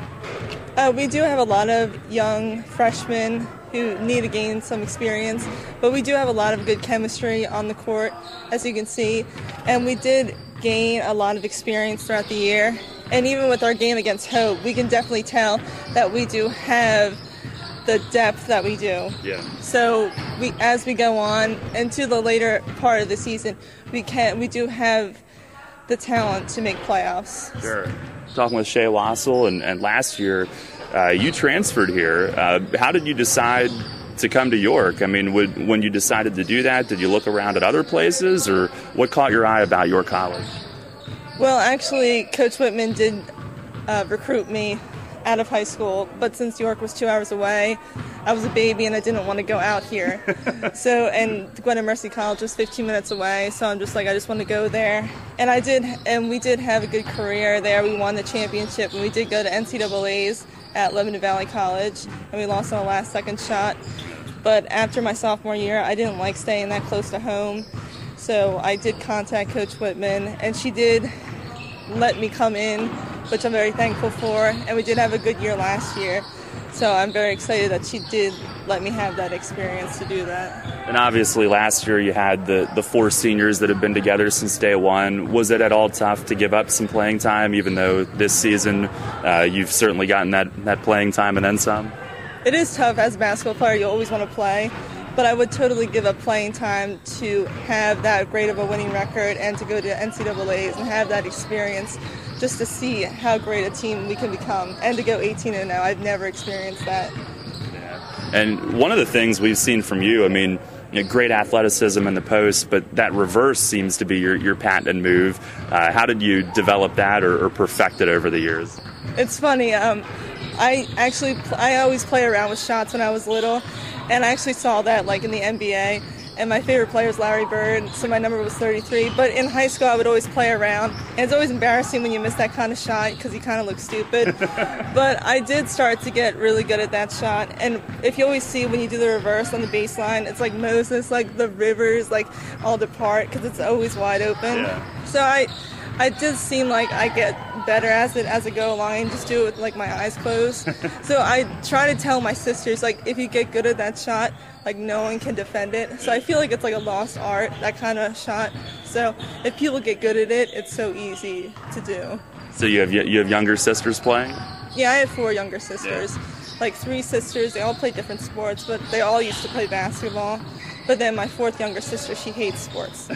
We do have a lot of young freshmen who need to gain some experience, but we do have a lot of good chemistry on the court, as you can see, and we did gain a lot of experience throughout the year. And even with our game against Hope, we can definitely tell that we do have the depth that we do. Yeah. So as we go on into the later part of the season, we do have the talent to make playoffs. Sure. Talking with Shea Wassel, and last year you transferred here. How did you decide to come to York? When you decided to do that, did you look around at other places, or what caught your eye about York College? Well, actually, Coach Whitman did recruit me out of high school, but since York was 2 hours away, I was a baby and I didn't want to go out here. And Gwen and Mercy College was 15 minutes away, so I'm just like, I just want to go there. And we did have a good career there. We won the championship, and we did go to NCAAs at Lebanon Valley College, and we lost on a last-second shot. But after my sophomore year, I didn't like staying that close to home, so I did contact Coach Whitman, and she did let me come in, which I'm very thankful for, and we did have a good year last year. So I'm very excited that she did let me have that experience to do that. And obviously last year you had the four seniors that have been together since day one. Was it at all tough to give up some playing time, even though this season you've certainly gotten that playing time and then some? It is tough as a basketball player. You always want to play. But I would totally give up playing time to have that great of a winning record and to go to NCAAs and have that experience, just to see how great a team we can become, and to go 18-0. I've never experienced that. Yeah. And one of the things we've seen from you, great athleticism in the post, but that reverse seems to be your patented move. How did you develop that or perfect it over the years? It's funny. I always play around with shots when I was little, and I actually saw that like in the NBA. And my favorite player is Larry Bird, so my number was 33. But in high school, I would always play around. And it's always embarrassing when you miss that kind of shot because you kind of look stupid. But I did start to get really good at that shot. And if you always see when you do the reverse on the baseline, it's like Moses, like the rivers, like all depart because it's always wide open. Yeah. So I did seem like I get better as I go along and just do it with like my eyes closed. So I try to tell my sisters, like, if you get good at that shot, like no one can defend it. So I feel like it's like a lost art, that kind of shot. So if people get good at it, it's so easy to do. So you have younger sisters playing? Yeah, I have 4 younger sisters. Yeah. Like 3 sisters, they all play different sports, but they all used to play basketball. But then my 4th younger sister, she hates sports.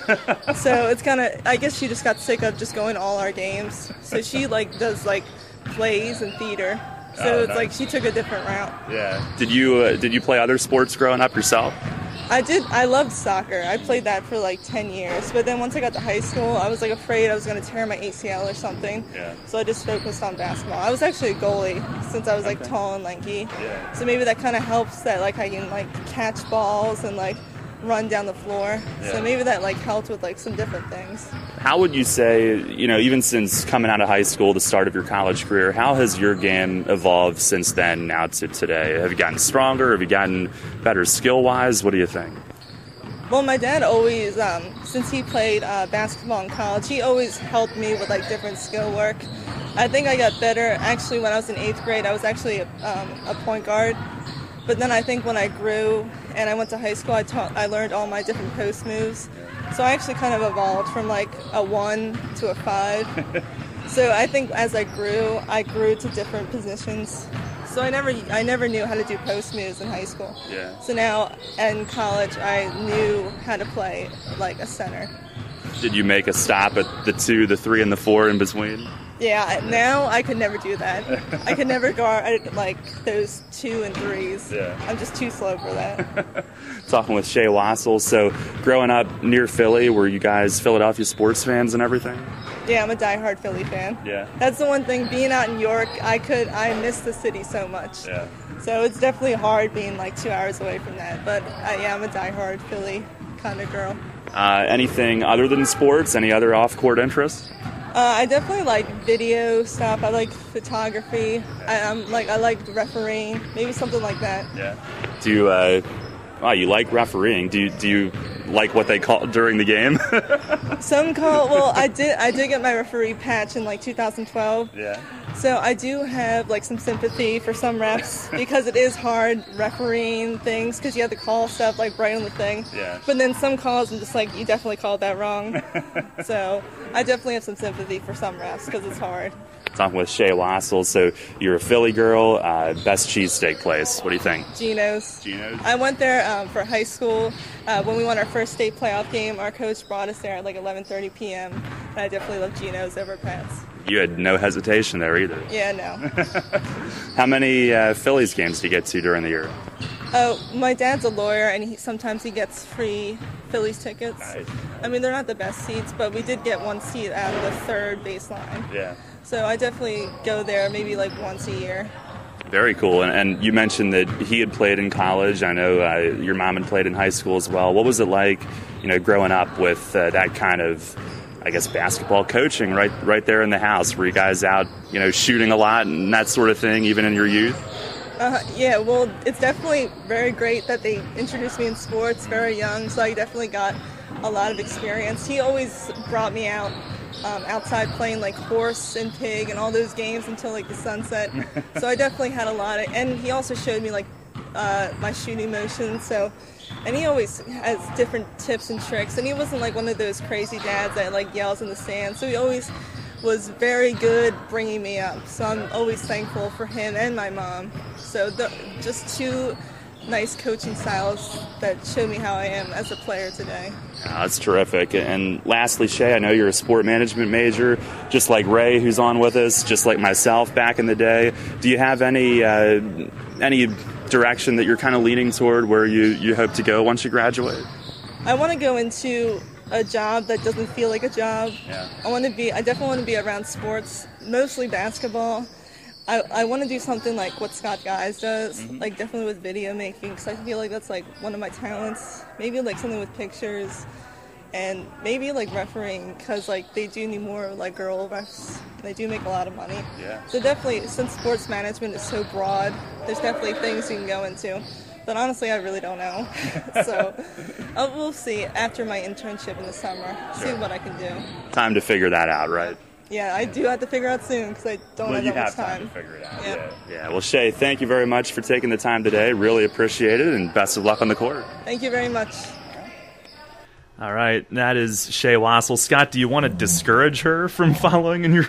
So it's kind of, I guess she just got sick of just going to all our games. So she like does like plays and theater. So it's nice. Like she took a different route. Yeah. Did you play other sports growing up yourself? I did. I loved soccer. I played that for like 10 years. But then once I got to high school, I was like afraid I was going to tear my ACL or something. Yeah. So I just focused on basketball. I was actually a goalie since I was like tall and lanky. Yeah. So maybe that kind of helps that like I can like catch balls and like run down the floor. Yeah. So maybe that like helped with like some different things. How would you say, even since coming out of high school, the start of your college career, how has your game evolved since then now to today? Have you gotten stronger? Have you gotten better skill-wise? What do you think? Well, my dad always, since he played basketball in college, he always helped me with like different skill work. I think I got better actually when I was in 8th grade. I was actually a point guard. But then I think when I grew and I went to high school, I learned all my different post moves. So I actually kind of evolved from like a 1 to a 5. So I think as I grew to different positions. So I never knew how to do post moves in high school. Yeah. So now in college, I knew how to play like a center. Did you make a stop at the 2, the 3, and the 4 in between? Yeah, now I could never do that. I could never guard like those 2 and 3s. Yeah. I'm just too slow for that. Talking with Shay Wassel. So growing up near Philly, were you guys Philadelphia sports fans and everything? Yeah, I'm a diehard Philly fan. Yeah. That's the one thing, being out in York, I miss the city so much. Yeah. So it's definitely hard being like 2 hours away from that. But I'm a diehard Philly kind of girl. Anything other than sports? Any other off-court interests? I definitely like video stuff. I like photography. I like refereeing. Maybe something like that. Yeah. Do you? You like refereeing? Do you like what they call during the game? Some call. Well, I did get my referee patch in like 2012. Yeah. So I do have like some sympathy for some refs because it is hard refereeing things because you have to call stuff like right on the thing. Yeah. But then some calls I'm just like, you definitely called that wrong. So I definitely have some sympathy for some refs because it's hard. Talking with Shay Wassel. So you're a Philly girl. Best cheesesteak place. What do you think? Geno's. I went there for high school. When we won our first state playoff game, our coach brought us there at like 11:30 p.m. And I definitely love Geno's over Pat's. You had no hesitation there either. Yeah, no. How many Phillies games do you get to during the year? Oh, my dad's a lawyer, and sometimes he gets free Phillies tickets. Nice. I mean, they're not the best seats, but we did get one seat out of the third baseline. Yeah. So I definitely go there maybe like once a year. Very cool. And you mentioned that he had played in college. I know your mom had played in high school as well. What was it like, growing up with that kind of, I guess, basketball coaching right there in the house? Were you guys out, shooting a lot and that sort of thing, even in your youth? Yeah, well, it's definitely very great that they introduced me in sports very young, so I definitely got a lot of experience. He always brought me out outside playing like horse and pig and all those games until like the sunset. So I definitely had a lot of, and he also showed me like my shooting motion. So, and he always has different tips and tricks, and he wasn't like one of those crazy dads that like yells in the sand. So he always was very good bringing me up. So I'm always thankful for him and my mom. So just 2 nice coaching styles that show me how I am as a player today. That's terrific. And lastly, Shay, I know you're a sport management major, just like Ray, who's on with us, just like myself back in the day. Do you have any direction that you're kind of leaning toward, where you hope to go once you graduate? I want to go into a job that doesn't feel like a job. Yeah. I definitely want to be around sports, mostly basketball. I want to do something like what Scott Guys does, like definitely with video making, because I feel like that's like one of my talents. Maybe like something with pictures, and maybe like refereeing, because like they do need more like girl refs. They do make a lot of money. Yeah. So definitely, since sports management is so broad, there's definitely things you can go into. But honestly, I really don't know. So we'll see after my internship in the summer, see what I can do. Time to figure that out, right? Yeah, I do have to figure out soon because I don't have that much time. To figure it out. Yeah. Yeah. Well, Shay, thank you very much for taking the time today. Really appreciate it, and best of luck on the court. Thank you very much. All right, that is Shay Wassel. Scott, do you want to discourage her from following in your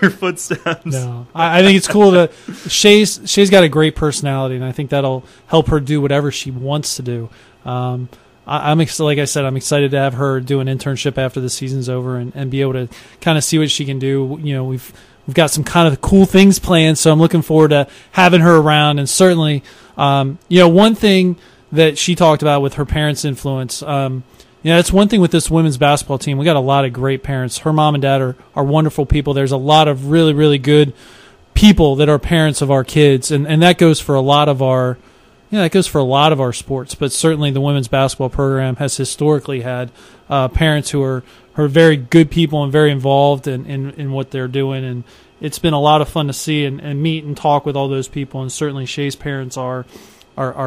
footsteps? No, I think it's cool that Shay's got a great personality, and I think that'll help her do whatever she wants to do. Like I said, I'm excited to have her do an internship after the season's over and be able to kind of see what she can do. You know, we've got some kind of cool things planned, so I'm looking forward to having her around. And certainly, one thing that she talked about with her parents' influence, it's one thing with this women's basketball team. We got a lot of great parents. Her mom and dad are wonderful people. There's a lot of really, really good people that are parents of our kids, and that goes for a lot of our sports, but certainly the women's basketball program has historically had parents who are very good people and very involved in what they're doing, and it's been a lot of fun to see and meet and talk with all those people, and certainly Shay's parents are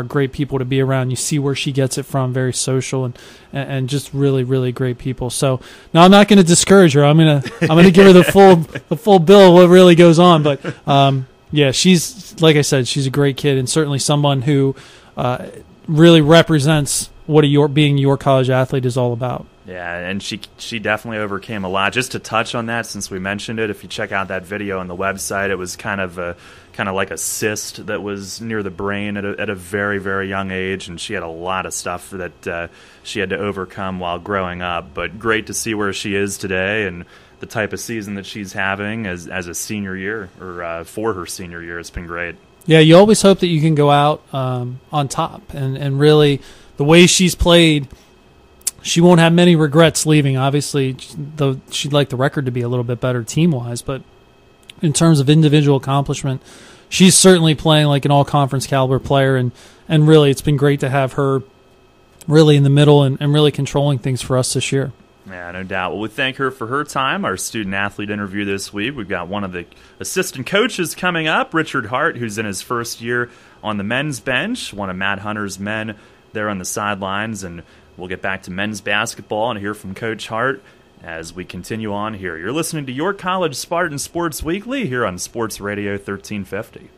great people to be around. You see where she gets it from, very social and just really, really great people. So now I'm not going to discourage her. I'm gonna give her the full bill of what really goes on, but yeah, she's, like I said, she's a great kid and certainly someone who really represents what being a York College athlete is all about. Yeah, and she definitely overcame a lot. Just to touch on that, since we mentioned it, if you check out that video on the website, it was kind of like a cyst that was near the brain at a very, very young age, and she had a lot of stuff that she had to overcome while growing up. But great to see where she is today and the type of season that she's having as a senior year, or for her senior year. It's been great. Yeah, you always hope that you can go out on top, and really the way she's played, she won't have many regrets leaving. Obviously, though, she'd like the record to be a little bit better team-wise, but in terms of individual accomplishment, she's certainly playing like an all-conference caliber player, and really it's been great to have her really in the middle and really controlling things for us this year. Yeah, no doubt. Well, we thank her for her time. Our student-athlete interview this week. We've got one of the assistant coaches coming up, Richard Hart, who's in his first year on the men's bench, one of Matt Hunter's men there on the sidelines. And we'll get back to men's basketball and hear from Coach Hart as we continue on here. You're listening to York College Spartans Sports Weekly here on Sports Radio 1350.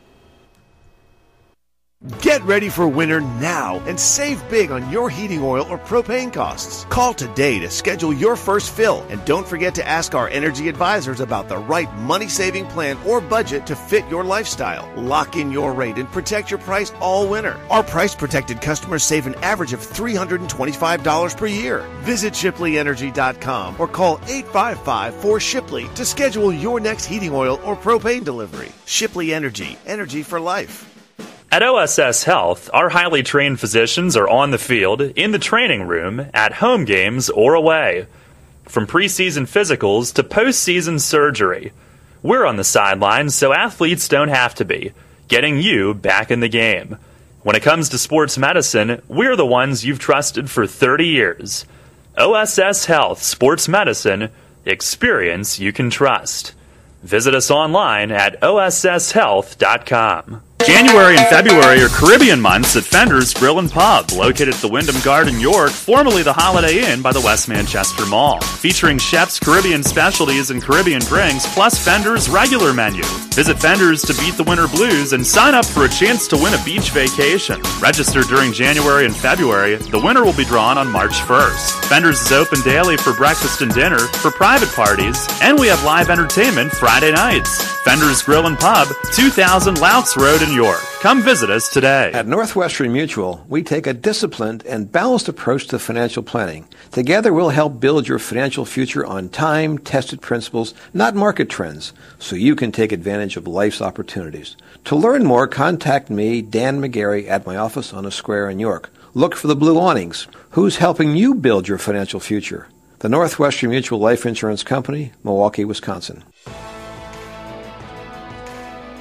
Get ready for winter now and save big on your heating oil or propane costs. Call today to schedule your first fill, and don't forget to ask our energy advisors about the right money-saving plan or budget to fit your lifestyle. Lock in your rate and protect your price all winter. Our price-protected customers save an average of $325 per year. Visit ShipleyEnergy.com or call 855-4SHIPLEY to schedule your next heating oil or propane delivery. Shipley Energy, energy for life. At OSS Health, our highly trained physicians are on the field, in the training room, at home games, or away. From preseason physicals to postseason surgery, we're on the sidelines so athletes don't have to be, getting you back in the game. When it comes to sports medicine, we're the ones you've trusted for 30 years. OSS Health Sports Medicine, experience you can trust. Visit us online at osshealth.com. January and February are Caribbean months at Fender's Grill and Pub, located at the Wyndham Garden, York, formerly the Holiday Inn by the West Manchester Mall. Featuring chefs' Caribbean specialties and Caribbean drinks, plus Fender's regular menu. Visit Fender's to beat the winter blues and sign up for a chance to win a beach vacation. Register during January and February. The winner will be drawn on March 1st. Fender's is open daily for breakfast and dinner, for private parties, and we have live entertainment Friday nights. Fender's Grill and Pub, 2000 Louts Road in York. Come visit us today. At Northwestern Mutual, we take a disciplined and balanced approach to financial planning. Together, we'll help build your financial future on time-tested principles, not market trends, so you can take advantage of life's opportunities. To learn more, contact me, Dan McGarry, at my office on a square in York. Look for the blue awnings. Who's helping you build your financial future? The Northwestern Mutual Life Insurance Company, Milwaukee, Wisconsin.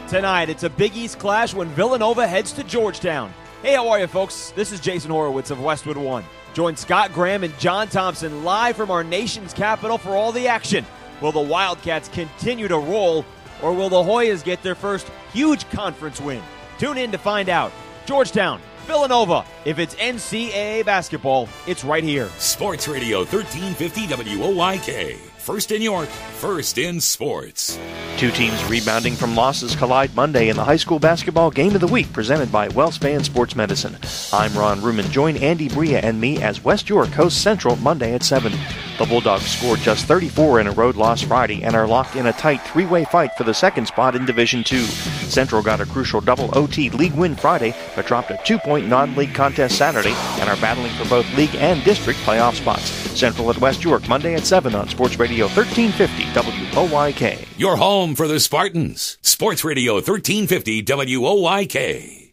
Tonight, it's a Big East clash when Villanova heads to Georgetown. Hey, how are you, folks? This is Jason Horowitz of Westwood One. Join Scott Graham and John Thompson live from our nation's capital for all the action. Will the Wildcats continue to roll, or will the Hoyas get their first huge conference win? Tune in to find out. Georgetown, Villanova. If it's NCAA basketball, it's right here. Sports Radio 1350 WOYK. First in York, first in sports. Two teams rebounding from losses collide Monday in the high school basketball game of the week presented by WellSpan Sports Medicine. I'm Ron Ruman. Join Andy Bria and me as West York hosts Central Monday at 7. The Bulldogs scored just 34 in a road loss Friday and are locked in a tight three-way fight for the second spot in Division II. Central got a crucial double OT league win Friday, but dropped a 2-point non-league contest Saturday and are battling for both league and district playoff spots. Central at West York Monday at 7 on Sports Radio 1350 WOYK. Your home for the Spartans. Sports Radio 1350 WOYK.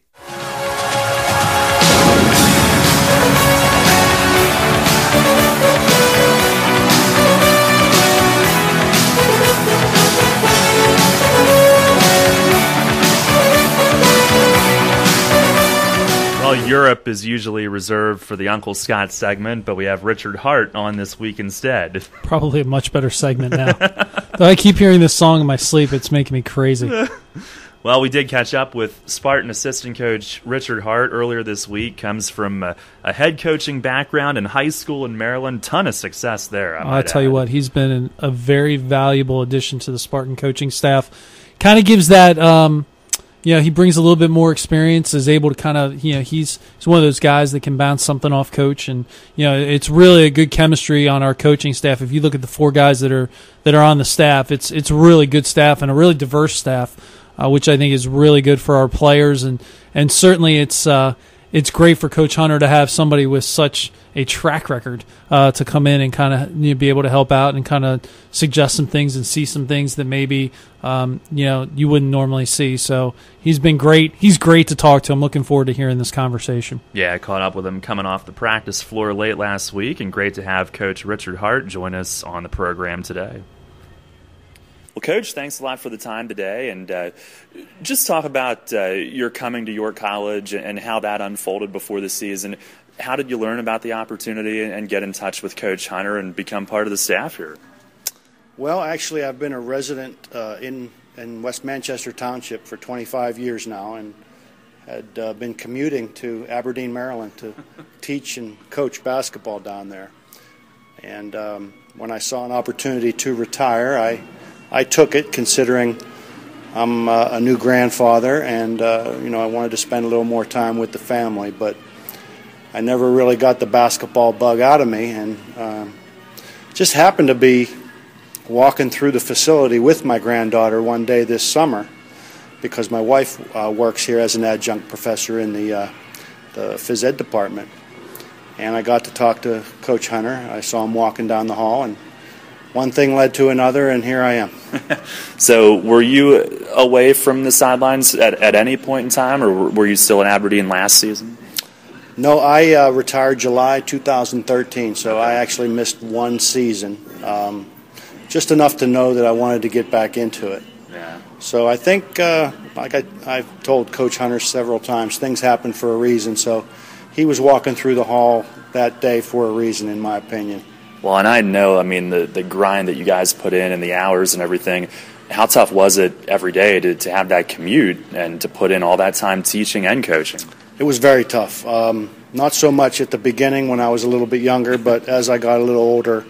Well, Europe is usually reserved for the Uncle Scott segment, but we have Richard Hart on this week instead. Probably a much better segment now. Though I keep hearing this song in my sleep, it's making me crazy. Well, we did catch up with Spartan assistant coach Richard Hart earlier this week. Comes from a head coaching background in high school in Maryland. Ton of success there. I tell you what, he's been a very valuable addition to the Spartan coaching staff. Kind of gives that... he brings a little bit more experience, is able to kind of, he's one of those guys that can bounce something off coach. And, it's really a good chemistry on our coaching staff. If you look at the four guys that are on the staff, it's a really good staff and a really diverse staff, which I think is really good for our players. And certainly it's great for Coach Hunter to have somebody with such a track record to come in and kind of be able to help out and kind of suggest some things and see some things that maybe you wouldn't normally see. So he's been great. He's great to talk to. I'm looking forward to hearing this conversation. Yeah, I caught up with him coming off the practice floor late last week, and great to have Coach Richard Hart join us on the program today. Well, Coach, thanks a lot for the time today, and just talk about your coming to York College and how that unfolded before the season. How did you learn about the opportunity and get in touch with Coach Hunter and become part of the staff here? Well, actually, I've been a resident in West Manchester Township for 25 years now, and had been commuting to Aberdeen, Maryland to teach and coach basketball down there. And when I saw an opportunity to retire, I took it, considering I'm a new grandfather, and I wanted to spend a little more time with the family. But I never really got the basketball bug out of me, and just happened to be walking through the facility with my granddaughter one day this summer, because my wife works here as an adjunct professor in the phys ed department. And I got to talk to Coach Hunter. I saw him walking down the hall, and one thing led to another, and here I am. So were you away from the sidelines at any point in time, or were you still in Aberdeen last season? No, I retired July 2013, so I actually missed one season, just enough to know that I wanted to get back into it. Yeah. So I think, like I've told Coach Hunter several times, things happen for a reason, so he was walking through the hall that day for a reason, in my opinion. Well, and I know, the grind that you guys put in and the hours and everything, how tough was it every day to have that commute and to put in all that time teaching and coaching? It was very tough. Not so much at the beginning when I was a little bit younger, but as I got a little older,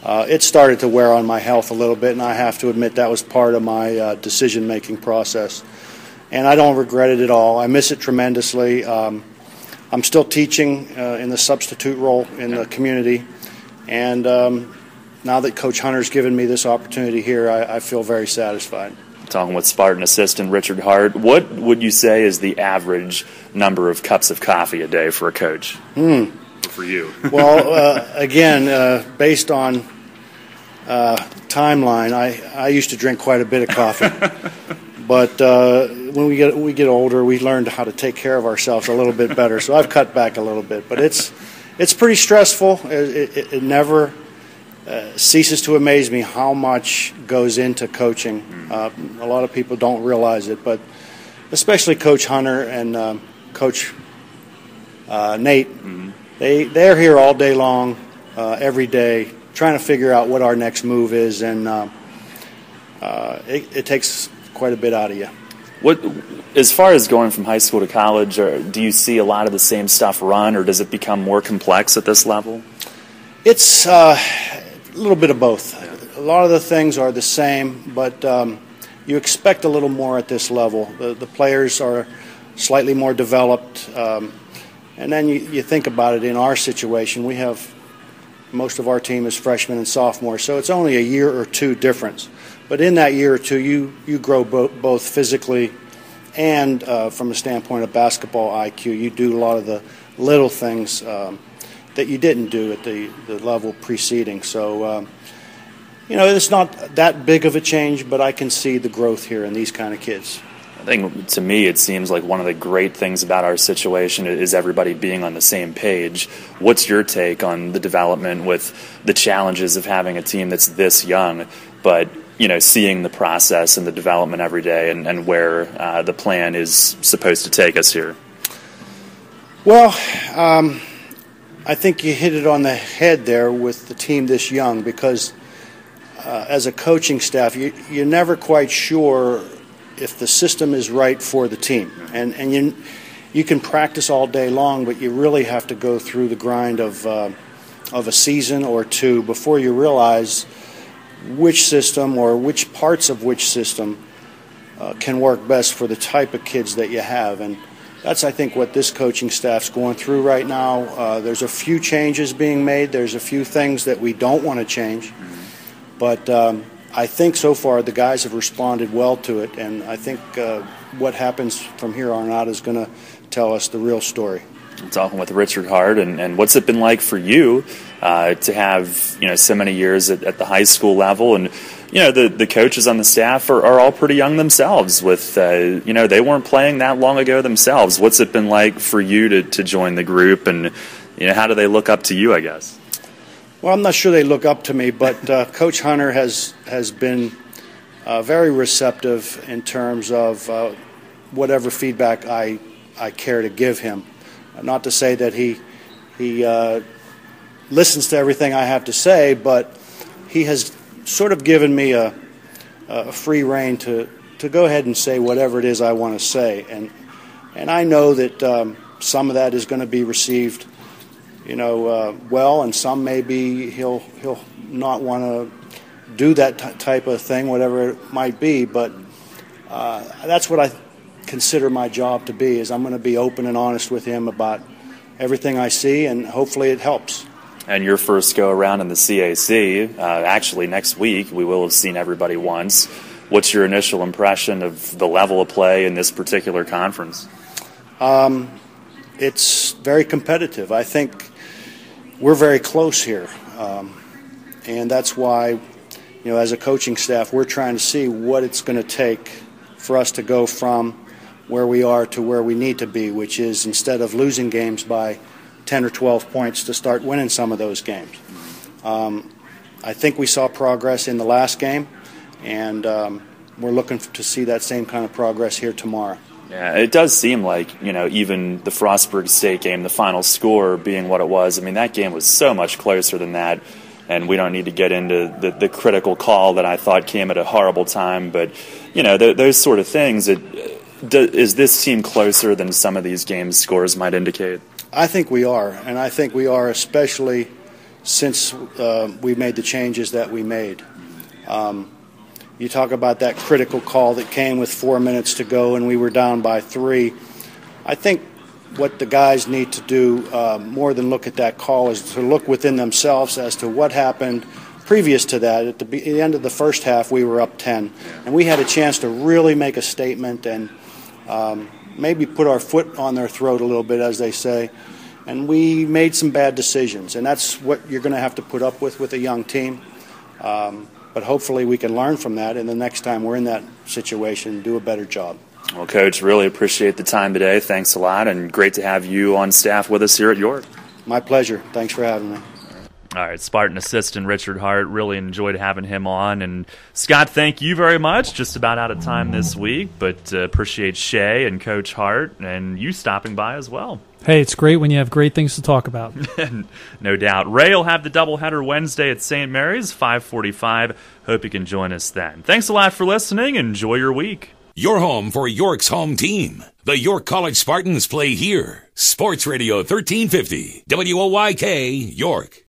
it started to wear on my health a little bit, and I have to admit that was part of my decision-making process. And I don't regret it at all. I miss it tremendously. I'm still teaching in the substitute role in the community. And now that Coach Hunter's given me this opportunity here, I feel very satisfied. Talking with Spartan assistant Richard Hart, what would you say is the average number of cups of coffee a day for a coach? For you? Well, again, based on timeline, I used to drink quite a bit of coffee. But when we get older, we learn how to take care of ourselves a little bit better. So I've cut back a little bit. But it's pretty stressful. It never ceases to amaze me how much goes into coaching. A lot of people don't realize it, but especially Coach Hunter and Coach Nate, they're here all day long, every day, trying to figure out what our next move is, and it takes quite a bit out of you. What, as far as going from high school to college, do you see a lot of the same stuff run, or does it become more complex at this level? It's a little bit of both. A lot of the things are the same, but you expect a little more at this level. The players are slightly more developed, and then you think about it in our situation. We have most of our team is freshmen and sophomores, so it's only a year or two difference. But in that year or two, you grow both physically and from a standpoint of basketball IQ. You do a lot of the little things that you didn't do at the level preceding. So, it's not that big of a change, but I can see the growth here in these kind of kids. I think, to me, it seems like one of the great things about our situation is everybody being on the same page. What's your take on the development with the challenges of having a team that's this young, but seeing the process and the development every day and where the plan is supposed to take us here? Well, I think you hit it on the head there with the team this young, because as a coaching staff, you're never quite sure if the system is right for the team. And you can practice all day long, but you really have to go through the grind of a season or two before you realize which system or which parts of which system can work best for the type of kids that you have. And that's, I think, what this coaching staff's going through right now. There's a few changes being made. There's a few things that we don't want to change. But I think so far the guys have responded well to it, and I think what happens from here on out is going to tell us the real story. I'm talking with Richard Hart, and what's it been like for you to have so many years at the high school level, and the coaches on the staff are all pretty young themselves. With they weren't playing that long ago themselves. What's it been like for you to join the group, and how do they look up to you, I guess? Well, I'm not sure they look up to me, but Coach Hunter has been very receptive in terms of whatever feedback I care to give him. Not to say that he listens to everything I have to say, but he has sort of given me a free rein to go ahead and say whatever it is I want to say. And I know that some of that is going to be received well, and some maybe he'll not want to do that type of thing, whatever it might be. But that's what I consider my job to be, is I'm going to be open and honest with him about everything I see, and hopefully it helps. And your first go around in the CAC, actually next week, we will have seen everybody once. What's your initial impression of the level of play in this particular conference? It's very competitive. I think we're very close here, and that's why, as a coaching staff, we're trying to see what it's going to take for us to go from where we are to where we need to be, which is, instead of losing games by 10 or 12 points, to start winning some of those games. I think we saw progress in the last game, and we're looking to see that same kind of progress here tomorrow. Yeah, it does seem like, even the Frostburg State game, the final score being what it was, that game was so much closer than that, and we don't need to get into the critical call that I thought came at a horrible time, but, those sort of things, is this team closer than some of these game scores might indicate? I think we are, and I think we are especially since we made the changes that we made. You talk about that critical call that came with 4 minutes to go and we were down by 3. I think what the guys need to do more than look at that call is to look within themselves as to what happened previous to that, at the end of the first half, we were up 10. And we had a chance to really make a statement and maybe put our foot on their throat a little bit, as they say. And we made some bad decisions. And that's what you're going to have to put up with a young team. But hopefully we can learn from that, and the next time we're in that situation, do a better job. Well, Coach, really appreciate the time today. Thanks a lot, and great to have you on staff with us here at York. My pleasure. Thanks for having me. All right, Spartan assistant Richard Hart, really enjoyed having him on. And Scott, thank you very much. Just about out of time this week, but appreciate Shay and Coach Hart and you stopping by as well. Hey, it's great when you have great things to talk about. No doubt. Ray will have the doubleheader Wednesday at St. Mary's, 5:45. Hope you can join us then. Thanks a lot for listening. Enjoy your week. Your home for York's home team. The York College Spartans play here. Sports Radio 1350, WOYK, York.